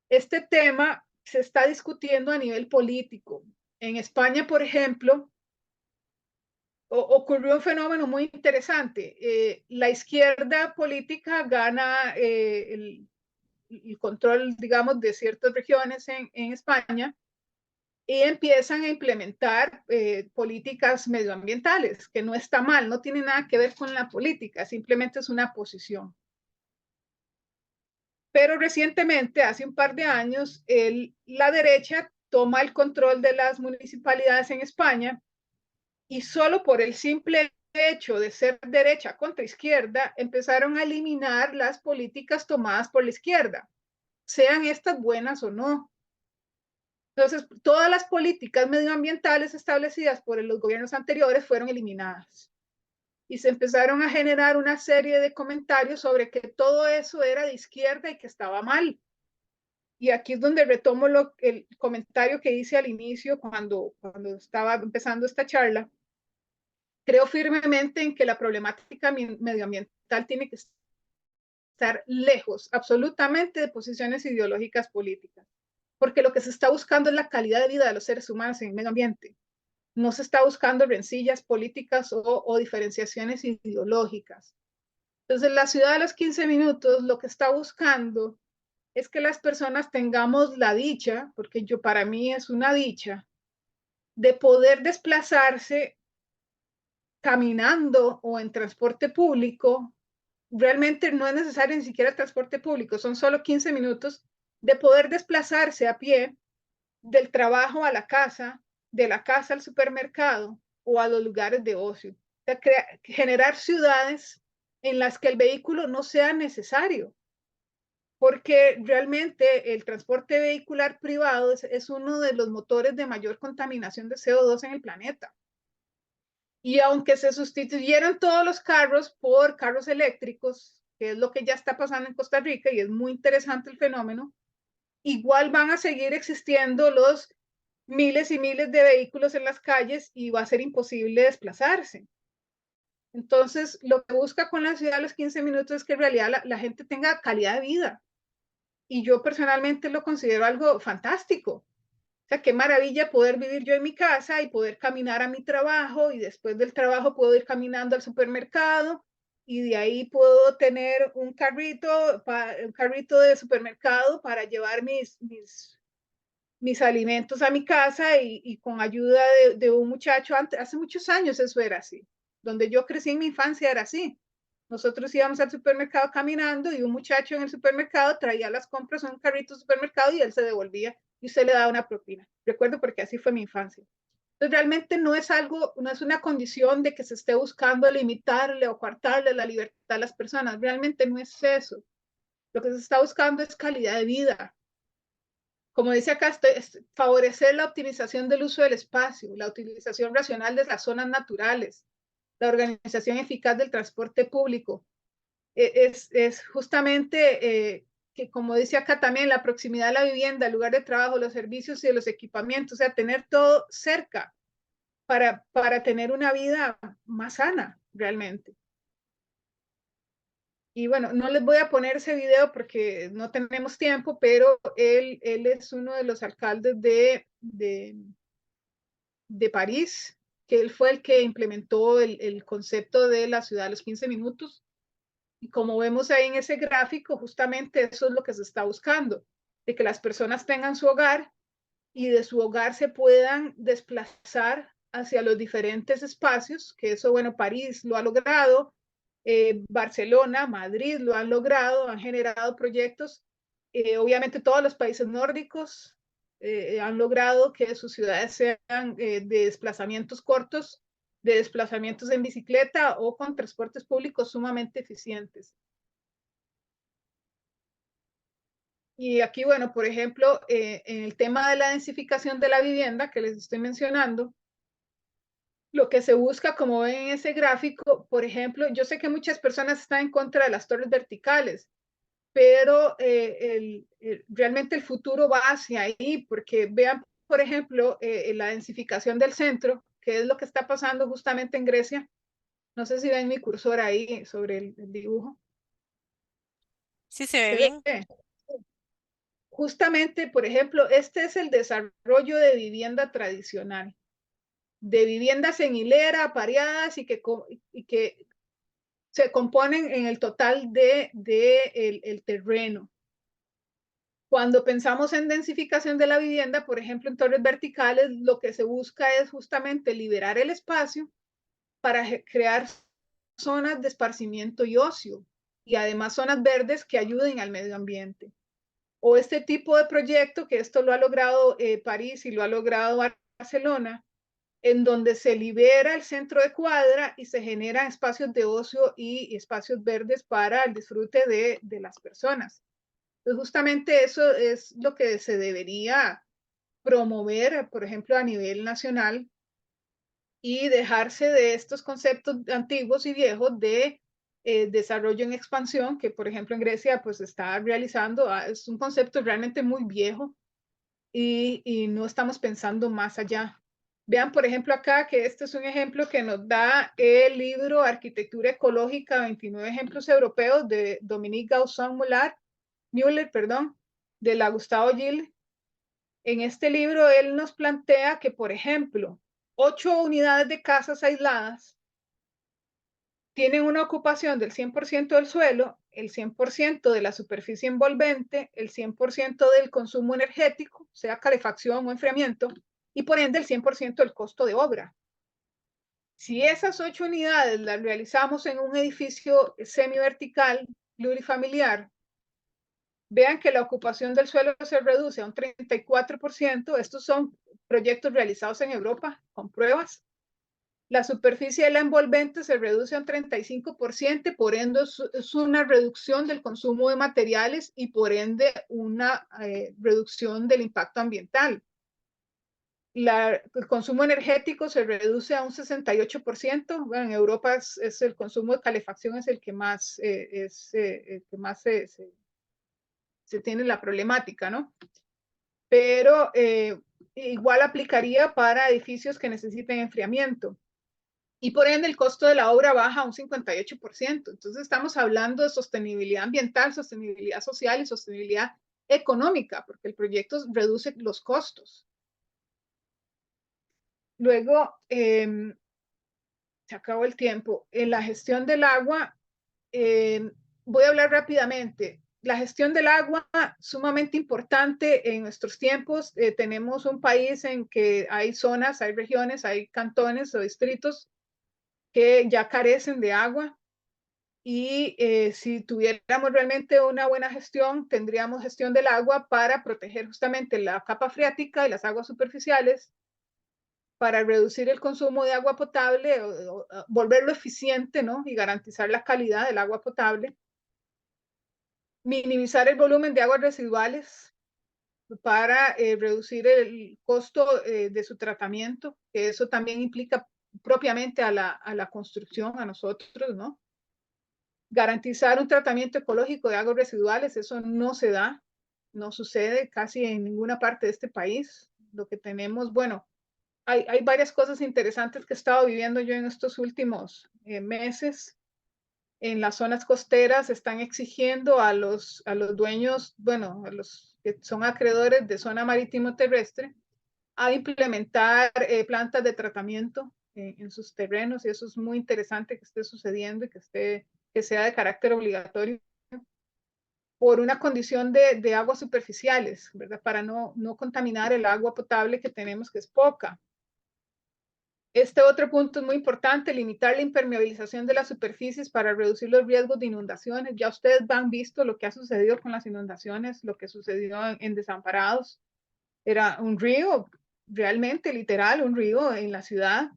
este tema se está discutiendo a nivel político. En España, por ejemplo, ocurrió un fenómeno muy interesante. La izquierda política gana el control, digamos, de ciertas regiones en España, y empiezan a implementar políticas medioambientales, que no está mal, no tiene nada que ver con la política, simplemente es una posición. Pero recientemente, hace un par de años, la derecha toma el control de las municipalidades en España, y solo por el simple hecho de ser derecha contra izquierda, empezaron a eliminar las políticas tomadas por la izquierda, sean estas buenas o no. Entonces, todas las políticas medioambientales establecidas por los gobiernos anteriores fueron eliminadas. Y se empezaron a generar una serie de comentarios sobre que todo eso era de izquierda y que estaba mal. Y aquí es donde retomo el comentario que hice al inicio cuando estaba empezando esta charla. Creo firmemente en que la problemática medioambiental tiene que estar lejos, absolutamente, de posiciones ideológicas políticas, porque lo que se está buscando es la calidad de vida de los seres humanos en el medio ambiente. No se está buscando rencillas políticas o diferenciaciones ideológicas. Entonces, la ciudad de los 15 minutos lo que está buscando es que las personas tengamos la dicha, porque para mí es una dicha, de poder desplazarse caminando o en transporte público, realmente no es necesario ni siquiera transporte público, son solo 15 minutos de poder desplazarse a pie del trabajo a la casa, de la casa al supermercado o a los lugares de ocio. O sea, generar ciudades en las que el vehículo no sea necesario, porque realmente el transporte vehicular privado es uno de los motores de mayor contaminación de CO2 en el planeta. Y aunque se sustituyeran todos los carros por carros eléctricos, que es lo que ya está pasando en Costa Rica y es muy interesante el fenómeno, igual van a seguir existiendo los miles y miles de vehículos en las calles y va a ser imposible desplazarse. Entonces, lo que busca con la ciudad a los 15 minutos es que en realidad la gente tenga calidad de vida. Y yo personalmente lo considero algo fantástico. O sea, qué maravilla poder vivir yo en mi casa y poder caminar a mi trabajo y después del trabajo puedo ir caminando al supermercado y de ahí puedo tener un carrito de supermercado para llevar mis alimentos a mi casa y con ayuda de un muchacho, hace muchos años eso era así. Donde yo crecí en mi infancia era así. Nosotros íbamos al supermercado caminando y un muchacho en el supermercado traía las compras en un carrito de supermercado y él se devolvía y usted le daba una propina. Recuerdo porque así fue mi infancia. Entonces realmente no es algo, no es una condición de que se esté buscando limitarle o coartarle la libertad a las personas. Realmente no es eso. Lo que se está buscando es calidad de vida. Como dice acá, favorecer la optimización del uso del espacio, la utilización racional de las zonas naturales, la organización eficaz del transporte público. Es justamente que, como dice acá también, la proximidad de la vivienda, el lugar de trabajo, los servicios y los equipamientos, o sea, tener todo cerca para tener una vida más sana, realmente. Y bueno, no les voy a poner ese video porque no tenemos tiempo, pero él es uno de los alcaldes de París, que él fue el que implementó el concepto de la ciudad a los 15 minutos. Y como vemos ahí en ese gráfico, justamente eso es lo que se está buscando, de que las personas tengan su hogar y de su hogar se puedan desplazar hacia los diferentes espacios, que eso, bueno, París lo ha logrado, Barcelona, Madrid lo han logrado, han generado proyectos. Obviamente todos los países nórdicos han logrado que sus ciudades sean de desplazamientos cortos, de desplazamientos en bicicleta o con transportes públicos sumamente eficientes. Y aquí, bueno, por ejemplo, en el tema de la densificación de la vivienda que les estoy mencionando, lo que se busca, como ven en ese gráfico, por ejemplo, yo sé que muchas personas están en contra de las torres verticales, pero realmente el futuro va hacia ahí, porque vean, por ejemplo, la densificación del centro, que es lo que está pasando justamente en Grecia. No sé si ven mi cursor ahí sobre el dibujo. Sí, se ve ¿Se bien. ve? Justamente, por ejemplo, este es el desarrollo de vivienda tradicional, de viviendas en hilera, pareadas y que se componen en el total el terreno. Cuando pensamos en densificación de la vivienda, por ejemplo, en torres verticales, lo que se busca es justamente liberar el espacio para crear zonas de esparcimiento y ocio, y además zonas verdes que ayuden al medio ambiente. O este tipo de proyecto, que esto lo ha logrado París y lo ha logrado Barcelona, en donde se libera el centro de cuadra y se generan espacios de ocio y espacios verdes para el disfrute de las personas. Entonces, justamente eso es lo que se debería promover, por ejemplo, a nivel nacional y dejarse de estos conceptos antiguos y viejos de desarrollo en expansión, que por ejemplo en Grecia pues está realizando, es un concepto realmente muy viejo y no estamos pensando más allá. Vean, por ejemplo, acá que este es un ejemplo que nos da el libro Arquitectura Ecológica, 29 ejemplos europeos de Dominique Müller, de la Gustavo Gil. En este libro él nos plantea que, por ejemplo, 8 unidades de casas aisladas tienen una ocupación del 100% del suelo, el 100% de la superficie envolvente, el 100% del consumo energético, sea calefacción o enfriamiento, y por ende el 100% del costo de obra. Si esas 8 unidades las realizamos en un edificio semivertical, plurifamiliar, vean que la ocupación del suelo se reduce a un 34%. Estos son proyectos realizados en Europa con pruebas. La superficie de la envolvente se reduce a un 35%, por ende es una reducción del consumo de materiales y por ende una reducción del impacto ambiental. El consumo energético se reduce a un 68%. Bueno, en Europa es el consumo de calefacción es el que más, se tiene la problemática, ¿no? Pero igual aplicaría para edificios que necesiten enfriamiento. Y por ende el costo de la obra baja a un 58%. Entonces estamos hablando de sostenibilidad ambiental, sostenibilidad social y sostenibilidad económica, porque el proyecto reduce los costos. Luego, se acabó el tiempo. En la gestión del agua, voy a hablar rápidamente. La gestión del agua, sumamente importante en nuestros tiempos. Tenemos un país en que hay zonas, hay regiones, hay cantones o distritos que ya carecen de agua. Y si tuviéramos realmente una buena gestión, tendríamos gestión del agua para proteger justamente la capa freática y las aguas superficiales, para reducir el consumo de agua potable, o volverlo eficiente, ¿no? Y garantizar la calidad del agua potable. Minimizar el volumen de aguas residuales para reducir el costo de su tratamiento, que eso también implica propiamente a la construcción, a nosotros, ¿no? Garantizar un tratamiento ecológico de aguas residuales, eso no se da, no sucede casi en ninguna parte de este país. Lo que tenemos, bueno, hay varias cosas interesantes que he estado viviendo yo en estos últimos meses. En las zonas costeras están exigiendo a los dueños, bueno, a los que son acreedores de zona marítimo terrestre, a implementar plantas de tratamiento en sus terrenos, y eso es muy interesante que esté sucediendo y que sea de carácter obligatorio, por una condición de aguas superficiales, ¿verdad? Para no contaminar el agua potable que tenemos, que es poca. Este otro punto es muy importante: limitar la impermeabilización de las superficies para reducir los riesgos de inundaciones. Ya ustedes han visto lo que ha sucedido con las inundaciones, lo que sucedió en Desamparados. Era un río, realmente literal, un río en la ciudad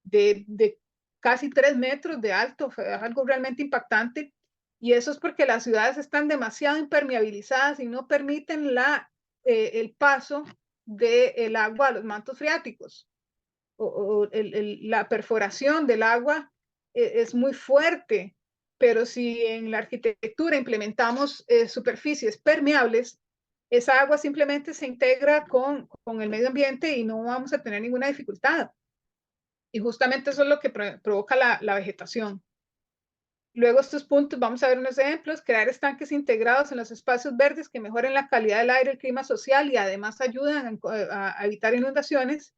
de casi 3 metros de alto. Fue algo realmente impactante. Y eso es porque las ciudades están demasiado impermeabilizadas y no permiten el paso del agua a los mantos freáticos. La perforación del agua es muy fuerte, pero si en la arquitectura implementamos superficies permeables, esa agua simplemente se integra con el medio ambiente y no vamos a tener ninguna dificultad. Y justamente eso es lo que provoca la vegetación. Luego estos puntos, vamos a ver unos ejemplos: crear estanques integrados en los espacios verdes que mejoren la calidad del aire, el clima social y además ayudan a evitar inundaciones,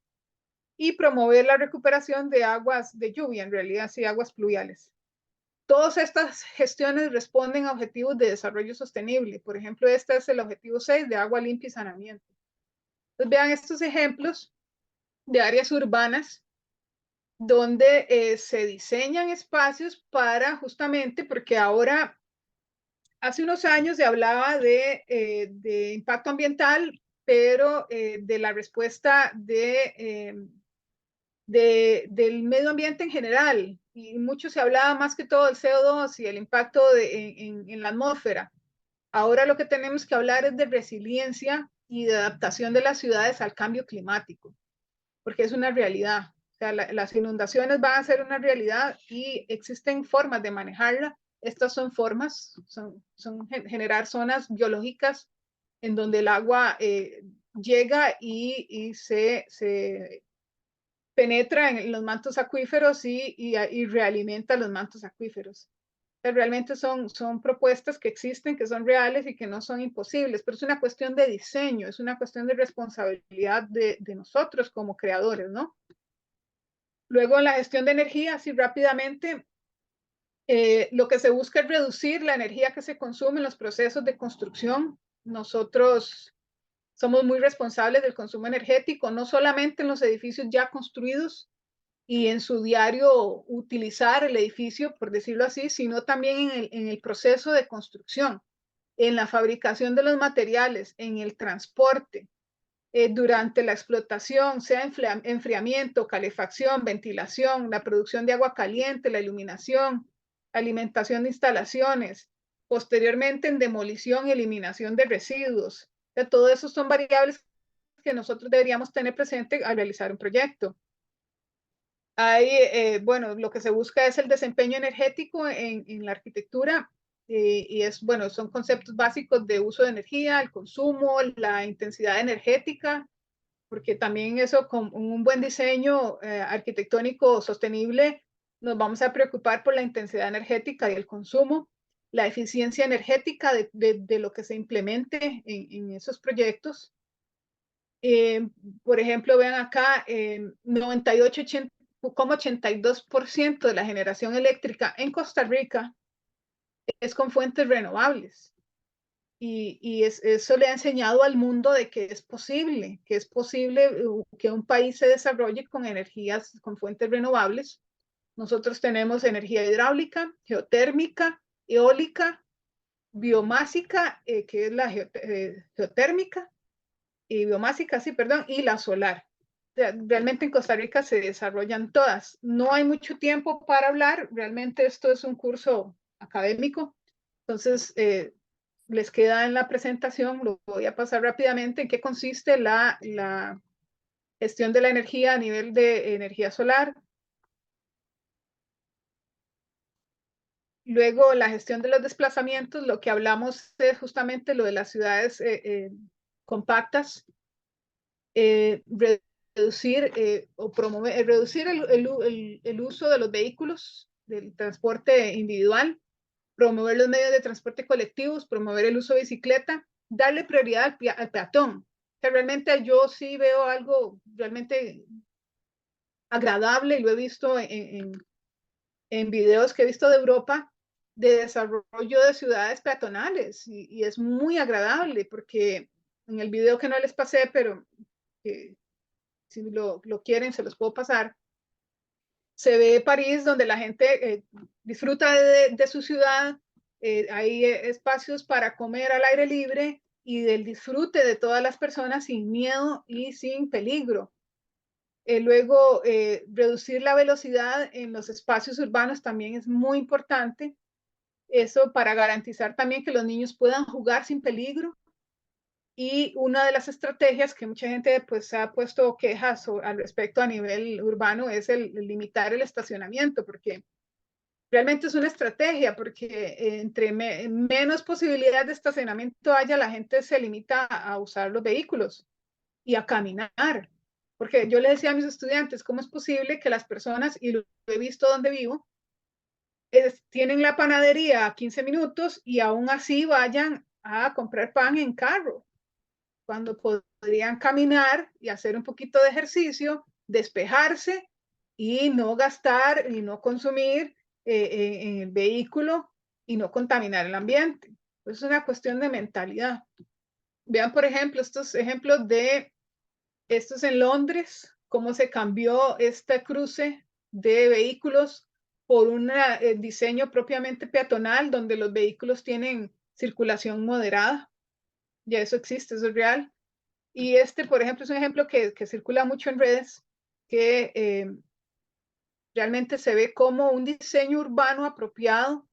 y promover la recuperación de aguas de lluvia, en realidad sí, aguas pluviales. Todas estas gestiones responden a objetivos de desarrollo sostenible. Por ejemplo, este es el objetivo 6 de agua limpia y saneamiento. Entonces, vean estos ejemplos de áreas urbanas donde se diseñan espacios para, justamente porque ahora, hace unos años se hablaba de impacto ambiental, pero de la respuesta del medio ambiente en general, y mucho se hablaba más que todo del CO2 y el impacto en la atmósfera. Ahora lo que tenemos que hablar es de resiliencia y de adaptación de las ciudades al cambio climático, porque es una realidad. O sea, las inundaciones van a ser una realidad y existen formas de manejarla. Estas son formas, son generar zonas biológicas en donde el agua llega y se penetra en los mantos acuíferos y realimenta los mantos acuíferos. Realmente son propuestas que existen, que son reales y que no son imposibles, pero es una cuestión de diseño, es una cuestión de responsabilidad de nosotros como creadores, ¿no? Luego, en la gestión de energía, así rápidamente, lo que se busca es reducir la energía que se consume en los procesos de construcción. Nosotros somos muy responsables del consumo energético, no solamente en los edificios ya construidos, y en su diario utilizar el edificio, por decirlo así, sino también en el proceso de construcción, en la fabricación de los materiales, en el transporte, durante la explotación, sea enfriamiento, calefacción, ventilación, la producción de agua caliente, la iluminación, alimentación de instalaciones, posteriormente en demolición y eliminación de residuos. Todo eso son variables que nosotros deberíamos tener presente al realizar un proyecto. Bueno, lo que se busca es el desempeño energético en la arquitectura, y bueno, son conceptos básicos de uso de energía, el consumo, la intensidad energética, porque también eso con un buen diseño arquitectónico sostenible nos vamos a preocupar por la intensidad energética y el consumo, la eficiencia energética de lo que se implemente en esos proyectos. Por ejemplo, vean acá, 98,82% de la generación eléctrica en Costa Rica es con fuentes renovables. Y eso le ha enseñado al mundo de que es posible que un país se desarrolle con energías, con fuentes renovables. Nosotros tenemos energía hidráulica, geotérmica, eólica, biomásica, que es la geotérmica, y biomásica, sí, perdón, y la solar. Realmente en Costa Rica se desarrollan todas. No hay mucho tiempo para hablar, realmente esto es un curso académico, entonces les queda en la presentación, lo voy a pasar rápidamente, en qué consiste la gestión de la energía a nivel de energía solar. Luego, la gestión de los desplazamientos, lo que hablamos es justamente lo de las ciudades compactas, reducir o promover, reducir el uso de los vehículos, del transporte individual, promover los medios de transporte colectivos, promover el uso de bicicleta, darle prioridad al peatón. Que realmente yo sí veo algo realmente agradable, y lo he visto en videos que he visto de Europa, de desarrollo de ciudades peatonales, y es muy agradable, porque en el video que no les pasé, pero si lo quieren se los puedo pasar, se ve París donde la gente disfruta de su ciudad, hay espacios para comer al aire libre y del disfrute de todas las personas sin miedo y sin peligro. Luego, reducir la velocidad en los espacios urbanos también es muy importante. Eso para garantizar también que los niños puedan jugar sin peligro. Y una de las estrategias que mucha gente pues ha puesto quejas al respecto a nivel urbano es el limitar el estacionamiento, porque realmente es una estrategia, porque entre menos posibilidades de estacionamiento haya, la gente se limita a usar los vehículos y a caminar. Porque yo le decía a mis estudiantes, ¿cómo es posible que las personas, y lo he visto donde vivo, tienen la panadería a 15 minutos y aún así vayan a comprar pan en carro, cuando podrían caminar y hacer un poquito de ejercicio, despejarse y no gastar y no consumir en el vehículo y no contaminar el ambiente? Es una cuestión de mentalidad. Vean, por ejemplo, estos ejemplos de estos en Londres, cómo se cambió este cruce de vehículos por un diseño propiamente peatonal, donde los vehículos tienen circulación moderada. Ya eso existe, eso es real. Y por ejemplo, es un ejemplo que circula mucho en redes, que realmente se ve como un diseño urbano apropiado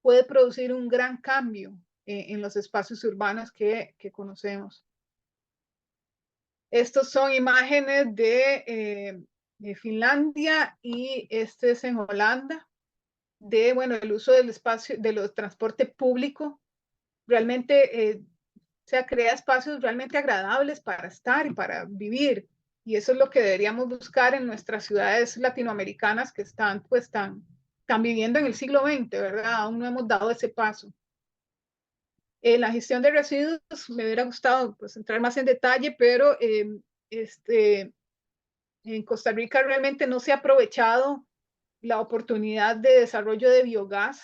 puede producir un gran cambio en los espacios urbanos que conocemos. Estos son imágenes de Finlandia, y este es en Holanda, bueno, el uso del espacio, de los transporte público. Realmente crea espacios realmente agradables para estar y para vivir. Y eso es lo que deberíamos buscar en nuestras ciudades latinoamericanas que están viviendo en el siglo XX, ¿verdad? Aún no hemos dado ese paso. La gestión de residuos, me hubiera gustado pues entrar más en detalle, pero en Costa Rica realmente no se ha aprovechado la oportunidad de desarrollo de biogás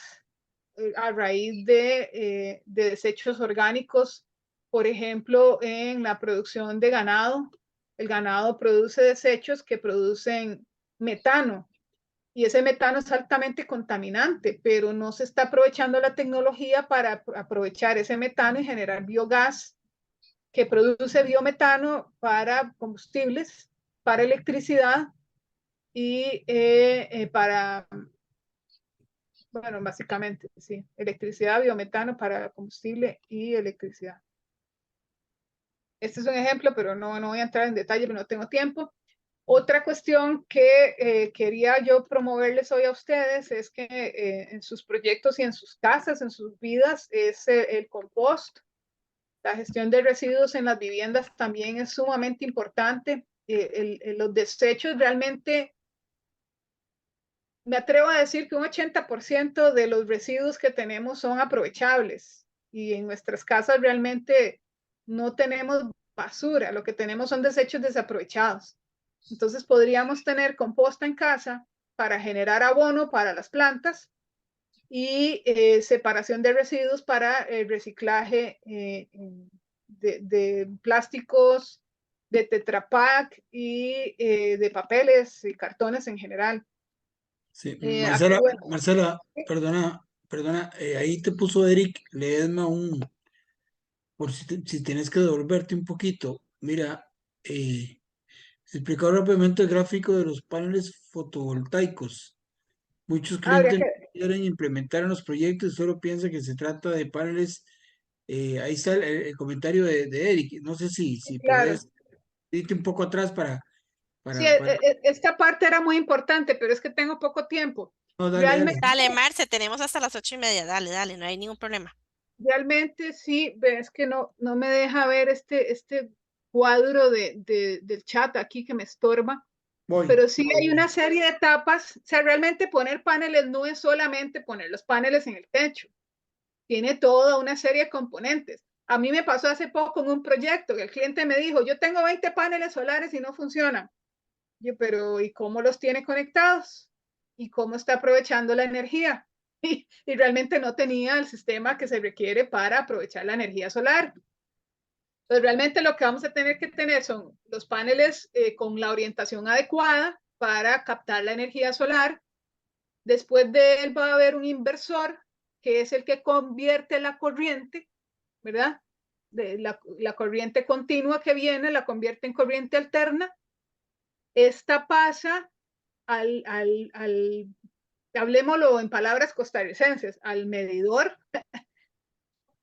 a raíz de desechos orgánicos, por ejemplo, en la producción de ganado. El ganado produce desechos que producen metano. Y ese metano es altamente contaminante, pero no se está aprovechando la tecnología para aprovechar ese metano y generar biogás que produce biometano para combustibles, para electricidad y para, bueno, básicamente, sí, electricidad, biometano para combustible y electricidad. Este es un ejemplo, pero no voy a entrar en detalle, pero no tengo tiempo. Otra cuestión que quería yo promoverles hoy a ustedes es que en sus proyectos y en sus casas, en sus vidas, es el compost. La gestión de residuos en las viviendas también es sumamente importante. Los desechos realmente, me atrevo a decir que un 80% de los residuos que tenemos son aprovechables y en nuestras casas realmente no tenemos basura, lo que tenemos son desechos desaprovechados. Entonces podríamos tener composta en casa para generar abono para las plantas y separación de residuos para el reciclaje de plásticos, de Tetra Pak y de papeles y cartones en general. Sí, Aquí, Marcela, bueno, Marcela, perdona, ahí te puso Eric, léeme por si tienes que devolverte un poquito. Mira, explicar rápidamente el gráfico de los paneles fotovoltaicos. Muchos habría clientes que, quieren implementar en los proyectos y solo piensan que se trata de paneles. Ahí está el comentario de Eric. No sé si claro. puedes irte un poco atrás Sí, para... esta parte era muy importante, pero es que tengo poco tiempo. No, dale, Realmente, dale. Dale, Marce, tenemos hasta las 8:30. Dale, dale, no hay ningún problema. realmente sí, es que no me deja ver este cuadro del chat aquí que me estorba. Voy. Pero sí hay una serie de etapas. O sea, realmente poner paneles no es solamente poner los paneles en el techo, tiene toda una serie de componentes. A mí me pasó hace poco en un proyecto que el cliente me dijo, yo tengo 20 paneles solares y no funcionan. Yo, pero ¿y cómo los tiene conectados? ¿Y cómo está aprovechando la energía? Y realmente no tenía el sistema que se requiere para aprovechar la energía solar. Entonces, realmente lo que vamos a tener que tener son los paneles con la orientación adecuada para captar la energía solar. Después de él va a haber un inversor, que es el que convierte la corriente, ¿verdad? La corriente continua que viene, la convierte en corriente alterna. Esta pasa hablemoslo en palabras costarricenses, al medidor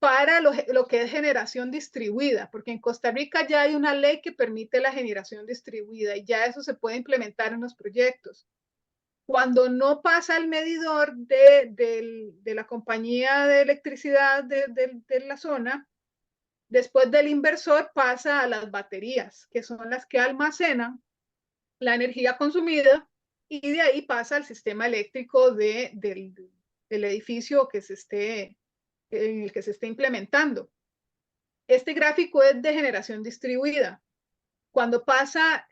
para lo que es generación distribuida, porque en Costa Rica ya hay una ley que permite la generación distribuida y ya eso se puede implementar en los proyectos. Cuando no pasa el medidor de la compañía de electricidad de la zona, después del inversor pasa a las baterías, que son las que almacenan la energía consumida y de ahí pasa al sistema eléctrico del edificio que en el que se esté implementando. Este gráfico es de generación distribuida. Cuando pasa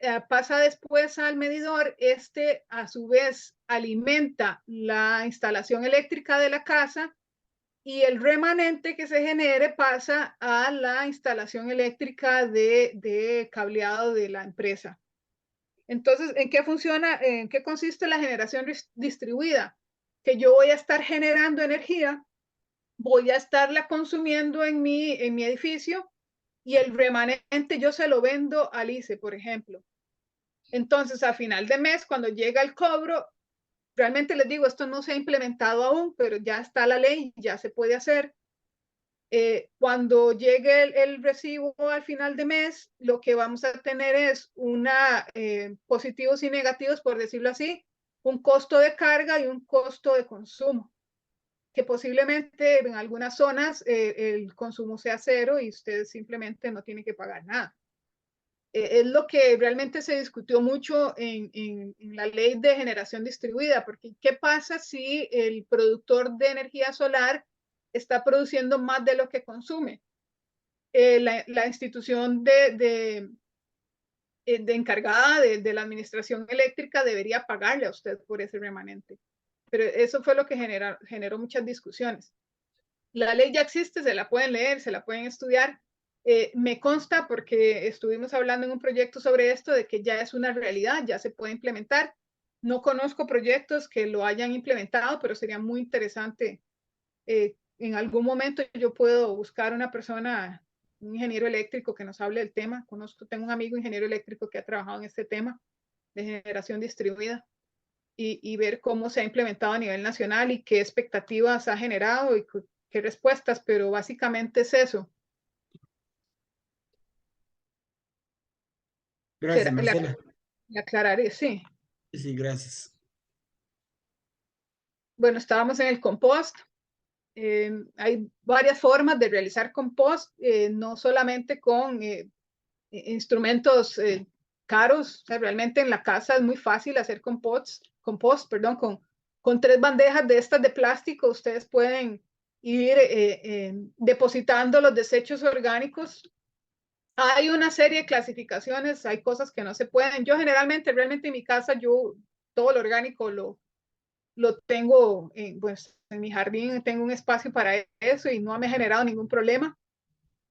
después al medidor, este a su vez alimenta la instalación eléctrica de la casa y el remanente que se genere pasa a la instalación eléctrica de cableado de la empresa. Entonces, ¿en qué funciona? ¿En qué consiste la generación distribuida? Que yo voy a estar generando energía, voy a estarla consumiendo en mi edificio y el remanente yo se lo vendo al ICE, por ejemplo. Entonces, a final de mes, cuando llega el cobro, realmente les digo, esto no se ha implementado aún, pero ya está la ley, ya se puede hacer. Cuando llegue el recibo al final de mes, lo que vamos a tener es positivos y negativos, por decirlo así, un costo de carga y un costo de consumo, que posiblemente en algunas zonas el consumo sea cero y usted simplemente no tiene que pagar nada. Es lo que realmente se discutió mucho en la ley de generación distribuida, porque ¿qué pasa si el productor de energía solar está produciendo más de lo que consume? La institución de encargada de la administración eléctrica debería pagarle a usted por ese remanente. Pero eso fue lo que generó muchas discusiones. La ley ya existe, se la pueden leer, se la pueden estudiar. Me consta porque estuvimos hablando en un proyecto sobre esto, de que ya es una realidad, ya se puede implementar. No conozco proyectos que lo hayan implementado, pero sería muy interesante. En algún momento yo puedo buscar una persona, un ingeniero eléctrico que nos hable del tema. Tengo un amigo ingeniero eléctrico que ha trabajado en este tema de generación distribuida y ver cómo se ha implementado a nivel nacional y qué expectativas ha generado y qué respuestas, pero básicamente es eso. Gracias, Marcela. Le aclararé, sí. Sí, gracias. Bueno, estábamos en el compost. Hay varias formas de realizar compost, no solamente con instrumentos caros. O sea, realmente en la casa es muy fácil hacer compost, con 3 bandejas de estas de plástico. Ustedes pueden ir depositando los desechos orgánicos. Hay una serie de clasificaciones, hay cosas que no se pueden. Yo generalmente, realmente en mi casa, yo todo lo orgánico lo tengo pues, en mi jardín, tengo un espacio para eso y no me ha generado ningún problema.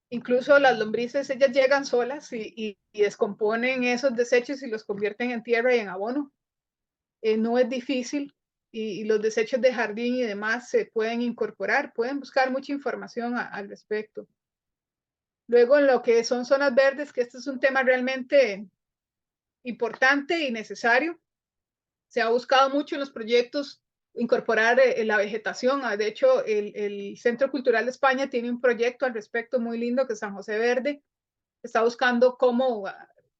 Incluso las lombrices, ellas llegan solas y descomponen esos desechos y los convierten en tierra y en abono. No es difícil y los desechos de jardín y demás se pueden incorporar, pueden buscar mucha información al respecto. Luego, en lo que son zonas verdes, que este es un tema realmente importante y necesario, se ha buscado mucho en los proyectos incorporar la vegetación. De hecho, el Centro Cultural de España tiene un proyecto al respecto muy lindo que es San José Verde. Está buscando cómo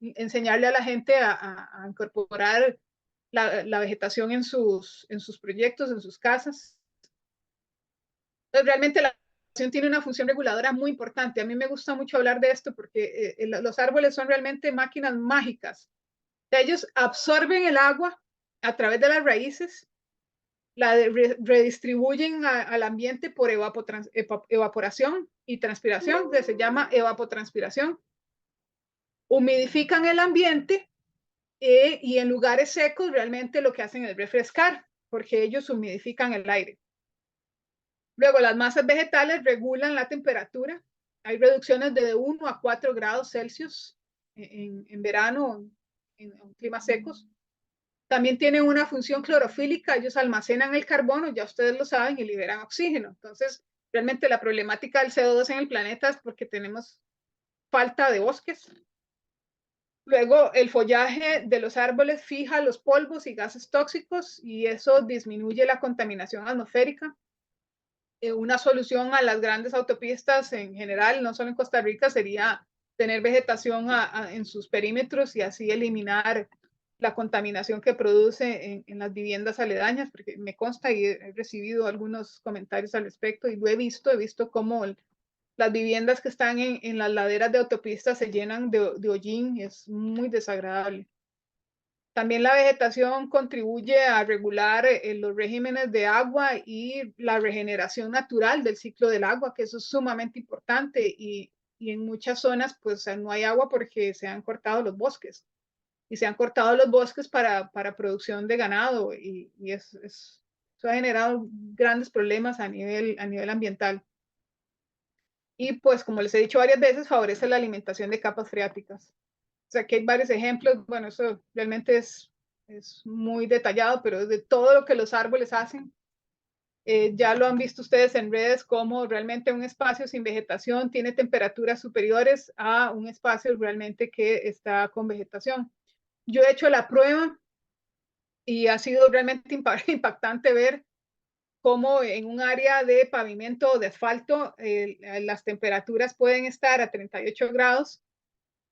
enseñarle a la gente a incorporar la vegetación en sus proyectos, en sus casas. Entonces, realmente la vegetación tiene una función reguladora muy importante. A mí me gusta mucho hablar de esto porque los árboles son realmente máquinas mágicas. Ellos absorben el agua a través de las raíces, la redistribuyen al ambiente por evaporación y transpiración, que se llama evapotranspiración. Humidifican el ambiente y en lugares secos realmente lo que hacen es refrescar, porque ellos humidifican el aire. Luego, las masas vegetales regulan la temperatura. Hay reducciones de 1 a 4 grados Celsius en verano, en climas secos. También tienen una función clorofílica, ellos almacenan el carbono, ya ustedes lo saben, y liberan oxígeno. Entonces, realmente la problemática del CO2 en el planeta es porque tenemos falta de bosques. Luego, el follaje de los árboles fija los polvos y gases tóxicos y eso disminuye la contaminación atmosférica. Una solución a las grandes autopistas en general, no solo en Costa Rica, sería tener vegetación en sus perímetros y así eliminar la contaminación que produce en las viviendas aledañas, porque me consta y he recibido algunos comentarios al respecto y lo he visto cómo las viviendas que están en las laderas de autopistas se llenan de hollín, es muy desagradable. También la vegetación contribuye a regular los regímenes de agua y la regeneración natural del ciclo del agua, que eso es sumamente importante y en muchas zonas pues no hay agua porque se han cortado los bosques y se han cortado los bosques para producción de ganado y eso ha generado grandes problemas a nivel ambiental. Y pues como les he dicho varias veces, favorece la alimentación de capas freáticas. O sea, que hay varios ejemplos, bueno, eso realmente es muy detallado, pero de todo lo que los árboles hacen, ya lo han visto ustedes en redes, como realmente un espacio sin vegetación tiene temperaturas superiores a un espacio realmente que está con vegetación. Yo he hecho la prueba y ha sido realmente impactante ver cómo en un área de pavimento o de asfalto las temperaturas pueden estar a 38 grados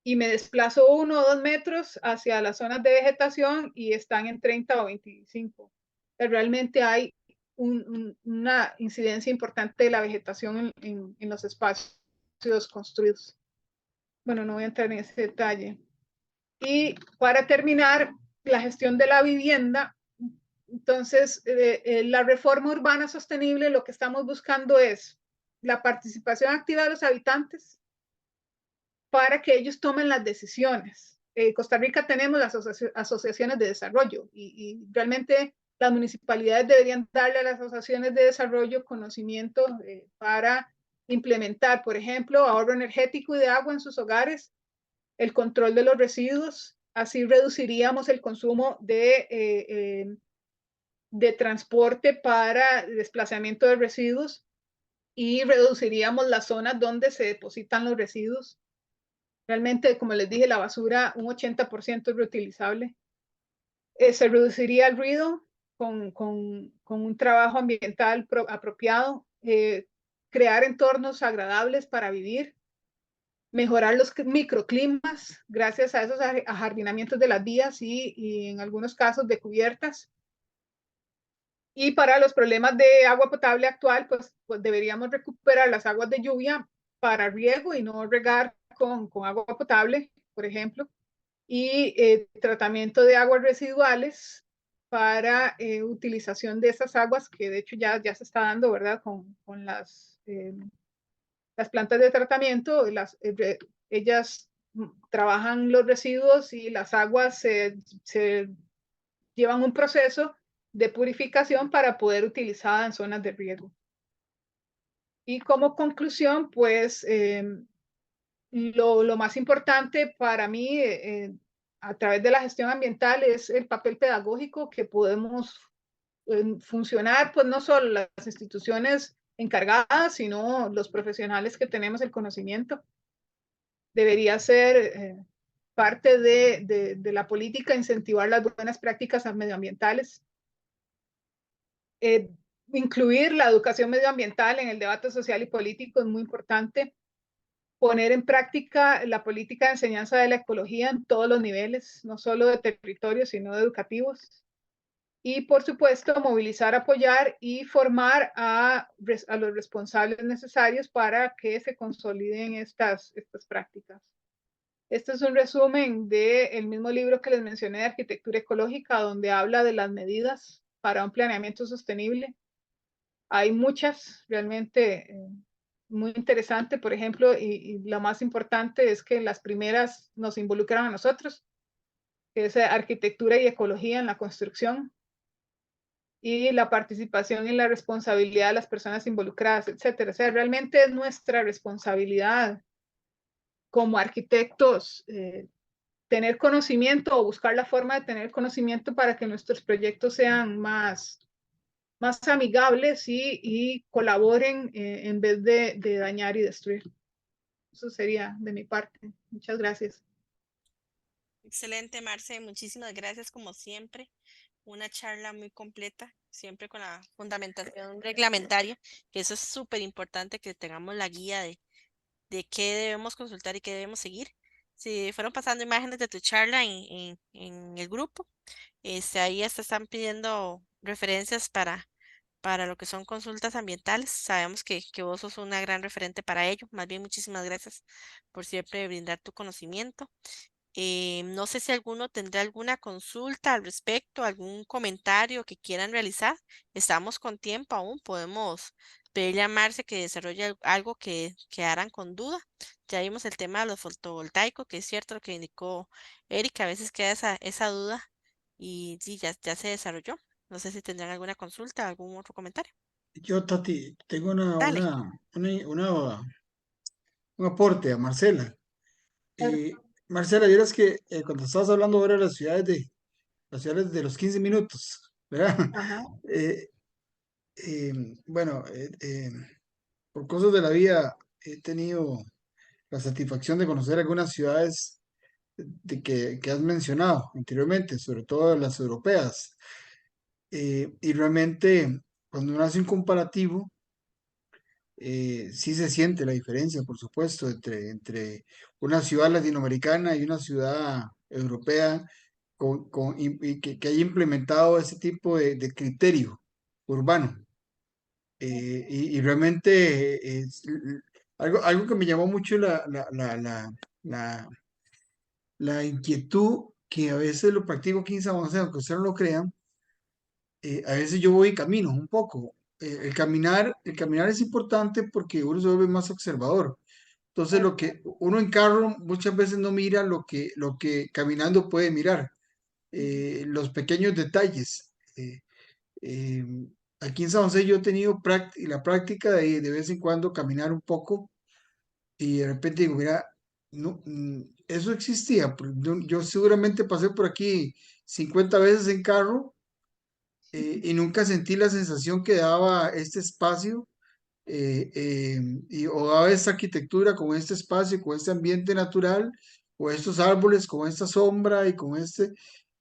y me desplazo 1 o 2 metros hacia las zonas de vegetación y están en 30 o 25. Realmente hay una incidencia importante de la vegetación en los espacios construidos. Bueno, no voy a entrar en ese detalle. Y para terminar, la gestión de la vivienda. Entonces, la reforma urbana sostenible, lo que estamos buscando es la participación activa de los habitantes para que ellos tomen las decisiones. En Costa Rica tenemos las asociaciones de desarrollo y realmente las municipalidades deberían darle a las asociaciones de desarrollo conocimiento para implementar, por ejemplo, ahorro energético y de agua en sus hogares, el control de los residuos Así reduciríamos el consumo de transporte para desplazamiento de residuos y reduciríamos las zonas donde se depositan los residuos. Realmente, como les dije, la basura, un 80% es reutilizable. Se reduciría el ruido con un trabajo ambiental apropiado, crear entornos agradables para vivir, mejorar los microclimas gracias a esos ajardinamientos de las vías y en algunos casos de cubiertas. Y para los problemas de agua potable actual, pues deberíamos recuperar las aguas de lluvia para riego y no regar con agua potable, por ejemplo, y tratamiento de aguas residuales para utilización de esas aguas, que de hecho ya se está dando, ¿verdad? Con las plantas de tratamiento, ellas trabajan los residuos y las aguas se llevan un proceso de purificación para poder utilizada en zonas de riego. Y como conclusión, pues lo más importante para mí a través de la gestión ambiental es el papel pedagógico que podemos funcionar, pues no solo las instituciones encargadas, sino los profesionales que tenemos el conocimiento. Debería ser parte de la política incentivar las buenas prácticas medioambientales. Incluir la educación medioambiental en el debate social y político es muy importante. Poner en práctica la política de enseñanza de la ecología en todos los niveles, no solo de territorio, sino de educativos. Y, por supuesto, movilizar, apoyar y formar a los responsables necesarios para que se consoliden estas prácticas. Este es un resumen del mismo libro que les mencioné de Arquitectura Ecológica, donde habla de las medidas para un planeamiento sostenible. Hay muchas, realmente muy interesante, por ejemplo, y la más importante es que las primeras nos involucran a nosotros, que es arquitectura y ecología en la construcción, y la participación y la responsabilidad de las personas involucradas, etcétera. O sea, realmente es nuestra responsabilidad como arquitectos tener conocimiento o buscar la forma de tener conocimiento para que nuestros proyectos sean más amigables y colaboren en vez de dañar y destruir. Eso sería de mi parte. Muchas gracias. Excelente, Marce. Muchísimas gracias como siempre. Una charla muy completa, siempre con la fundamentación reglamentaria, que eso es súper importante que tengamos la guía de qué debemos consultar y qué debemos seguir. Si fueron pasando imágenes de tu charla en el grupo, ahí hasta están pidiendo referencias para lo que son consultas ambientales. Sabemos que vos sos una gran referente para ello. Más bien, muchísimas gracias por siempre brindar tu conocimiento. No sé si alguno tendrá alguna consulta al respecto, algún comentario que quieran realizar. Estamos con tiempo aún, podemos pedirle a Marce que desarrolle algo que quedaran con duda. Ya vimos el tema de los fotovoltaicos, que es cierto lo que indicó Erika, a veces queda esa duda y sí, ya se desarrolló. No sé si tendrán alguna consulta, algún otro comentario. Yo, Tati, tengo Dale. un aporte a Marcela. Marcela, vieras que cuando estabas hablando ahora de las ciudades de los 15 minutos, ¿verdad? Ajá. Eh, bueno, por cosas de la vida he tenido la satisfacción de conocer algunas ciudades que has mencionado anteriormente, sobre todo las europeas. Y realmente, cuando uno hace un comparativo, sí se siente la diferencia, por supuesto, entre una ciudad latinoamericana y una ciudad europea y que haya implementado ese tipo de criterio urbano. Y realmente algo que me llamó mucho la inquietud, que a veces lo practico aquí en San José, aunque ustedes no lo crean, a veces yo voy y camino un poco. El caminar es importante porque uno se vuelve más observador. Entonces, lo que uno en carro muchas veces no mira lo que caminando puede mirar, los pequeños detalles. Eh, Aquí en San José yo he tenido la práctica de vez en cuando caminar un poco y de repente digo, mira, no, eso existía. Yo seguramente pasé por aquí 50 veces en carro, y nunca sentí la sensación que daba este espacio, o daba esta arquitectura con este espacio, con este ambiente natural, con estos árboles, con esta sombra y con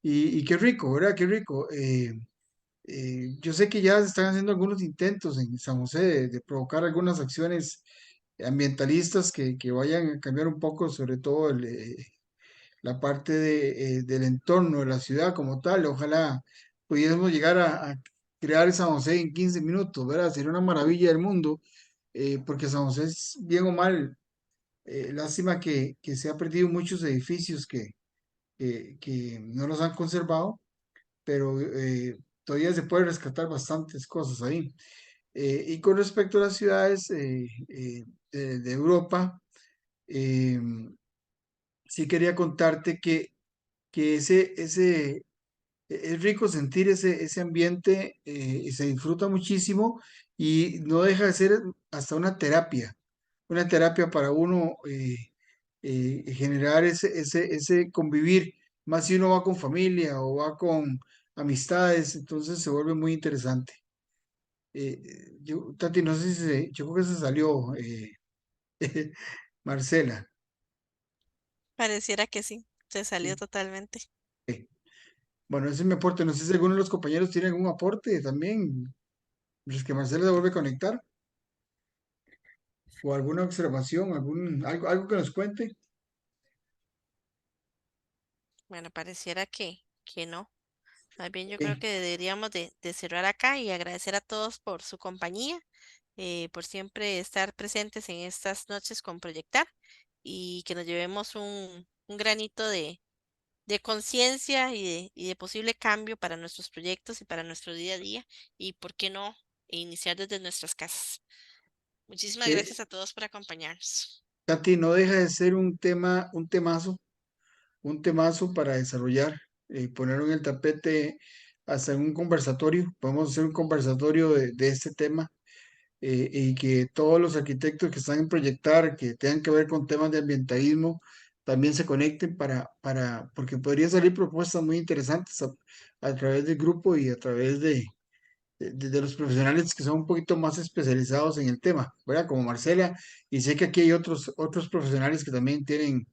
y qué rico, ¿verdad? Qué rico. Yo sé que ya se están haciendo algunos intentos en San José de provocar algunas acciones ambientalistas que vayan a cambiar un poco, sobre todo la parte del entorno de la ciudad como tal. Ojalá pudiésemos llegar a crear San José en 15 minutos, ¿verdad? Sería una maravilla del mundo, porque San José es bien o mal, lástima que se ha perdido muchos edificios que no los han conservado, pero todavía se puede rescatar bastantes cosas ahí. Y con respecto a las ciudades de Europa, eh, sí quería contarte que es rico sentir ese ambiente, y se disfruta muchísimo y no deja de ser hasta una terapia para uno, generar ese convivir, más si uno va con familia o va con amistades, entonces se vuelve muy interesante. Tati, no sé si yo creo que se salió, Marcela. Pareciera que sí, se salió Sí. totalmente. Eh, Bueno, ese es mi aporte. No sé si alguno de los compañeros tiene algún aporte también. Pues que Marcela se vuelve a conectar, o alguna observación, algo que nos cuente. Bueno, pareciera que no. Más bien yo creo Eh, que deberíamos de cerrar acá y agradecer a todos por su compañía, por siempre estar presentes en estas noches con Proyectar y que nos llevemos un granito de conciencia y de posible cambio para nuestros proyectos y para nuestro día a día y, ¿por qué no, iniciar desde nuestras casas? Muchísimas eh, gracias a todos por acompañarnos. Tati, no deja de ser un temazo para desarrollar, ponerlo en el tapete hasta en un conversatorio. Podemos hacer un conversatorio de este tema, y que todos los arquitectos que están en proyectar, que tengan que ver con temas de ambientalismo, también se conecten porque podría salir propuestas muy interesantes a través del grupo y a través de los profesionales que son un poquito más especializados en el tema, ¿verdad? Como Marcela, y sé que aquí hay otros profesionales que también tienen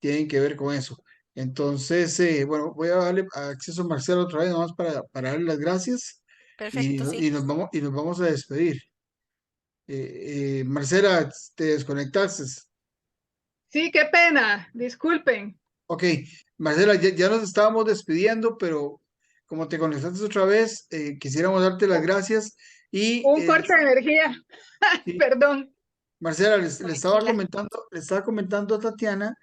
que ver con eso. Entonces, bueno, voy a darle acceso a Marcela otra vez, nomás para darle las gracias, Perfecto, sí. y nos vamos a despedir. Marcela, te desconectaste. Sí, qué pena, disculpen. Ok, Marcela, ya nos estábamos despidiendo, pero como te conectaste otra vez, quisiéramos darte las gracias y, Un corte de energía, sí, perdón. Marcela, Tranquila. le estaba comentando a Tatiana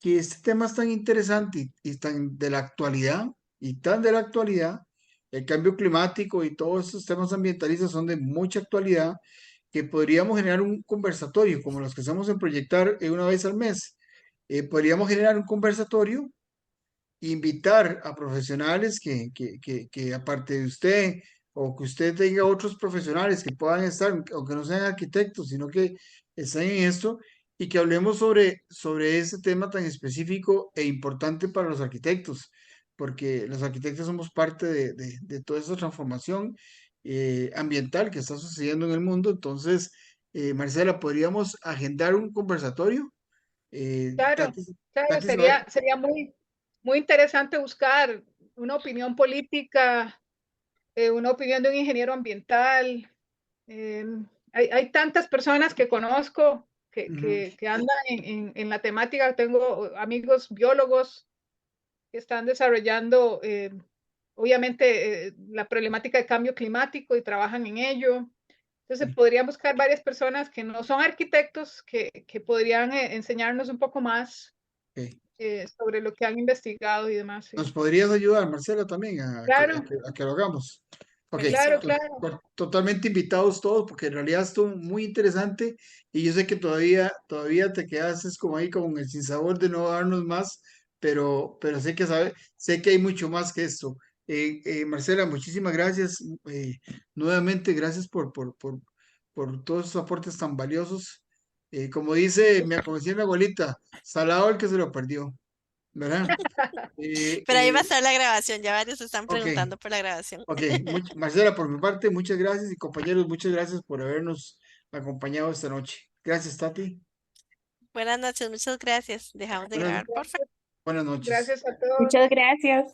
que este tema es tan interesante y tan de la actualidad, y tan de la actualidad, el cambio climático y todos estos temas ambientalistas son de mucha actualidad, que podríamos generar un conversatorio, como los que estamos en Proyectar, una vez al mes. Podríamos generar un conversatorio, invitar a profesionales que aparte de usted, o que usted tenga otros profesionales que puedan estar, aunque no sean arquitectos, sino que estén en esto, y que hablemos sobre ese tema tan específico e importante para los arquitectos, porque los arquitectos somos parte de toda esa transformación, ambiental que está sucediendo en el mundo. Entonces, Marcela, ¿podríamos agendar un conversatorio? Claro, Tati, claro, Tati se va- sería muy interesante buscar una opinión política, una opinión de un ingeniero ambiental. Eh, hay tantas personas que conozco Ujú. que andan en la temática. Tengo amigos biólogos que están desarrollando, obviamente, la problemática de cambio climático y trabajan en ello. Entonces, podrían buscar varias personas que no son arquitectos, que podrían enseñarnos un poco más Ok. sobre lo que han investigado y demás. Sí. ¿Nos podrías ayudar, Marcela, también Claro, a que lo hagamos? Ok, claro, Buenísimo. claro. totalmente invitados todos, porque en realidad estuvo muy interesante, y yo sé que todavía te quedas es como ahí con el sinsabor de no darnos más, pero sé que hay mucho más que esto. Marcela, muchísimas gracias. Nuevamente, gracias por todos esos aportes tan valiosos. Como decía mi abuelita, salado el que se lo perdió, ¿verdad? Eh, Pero ahí va a eh, estar la grabación, ya varios están ok, preguntando por la grabación. ok. Marcela, por mi parte, muchas gracias y compañeros, muchas gracias por habernos acompañado esta noche. Gracias, Tati. Buenas noches, muchas gracias. Dejamos de Buenas, grabar, por favor. buenas noches. Gracias a todos. Muchas gracias.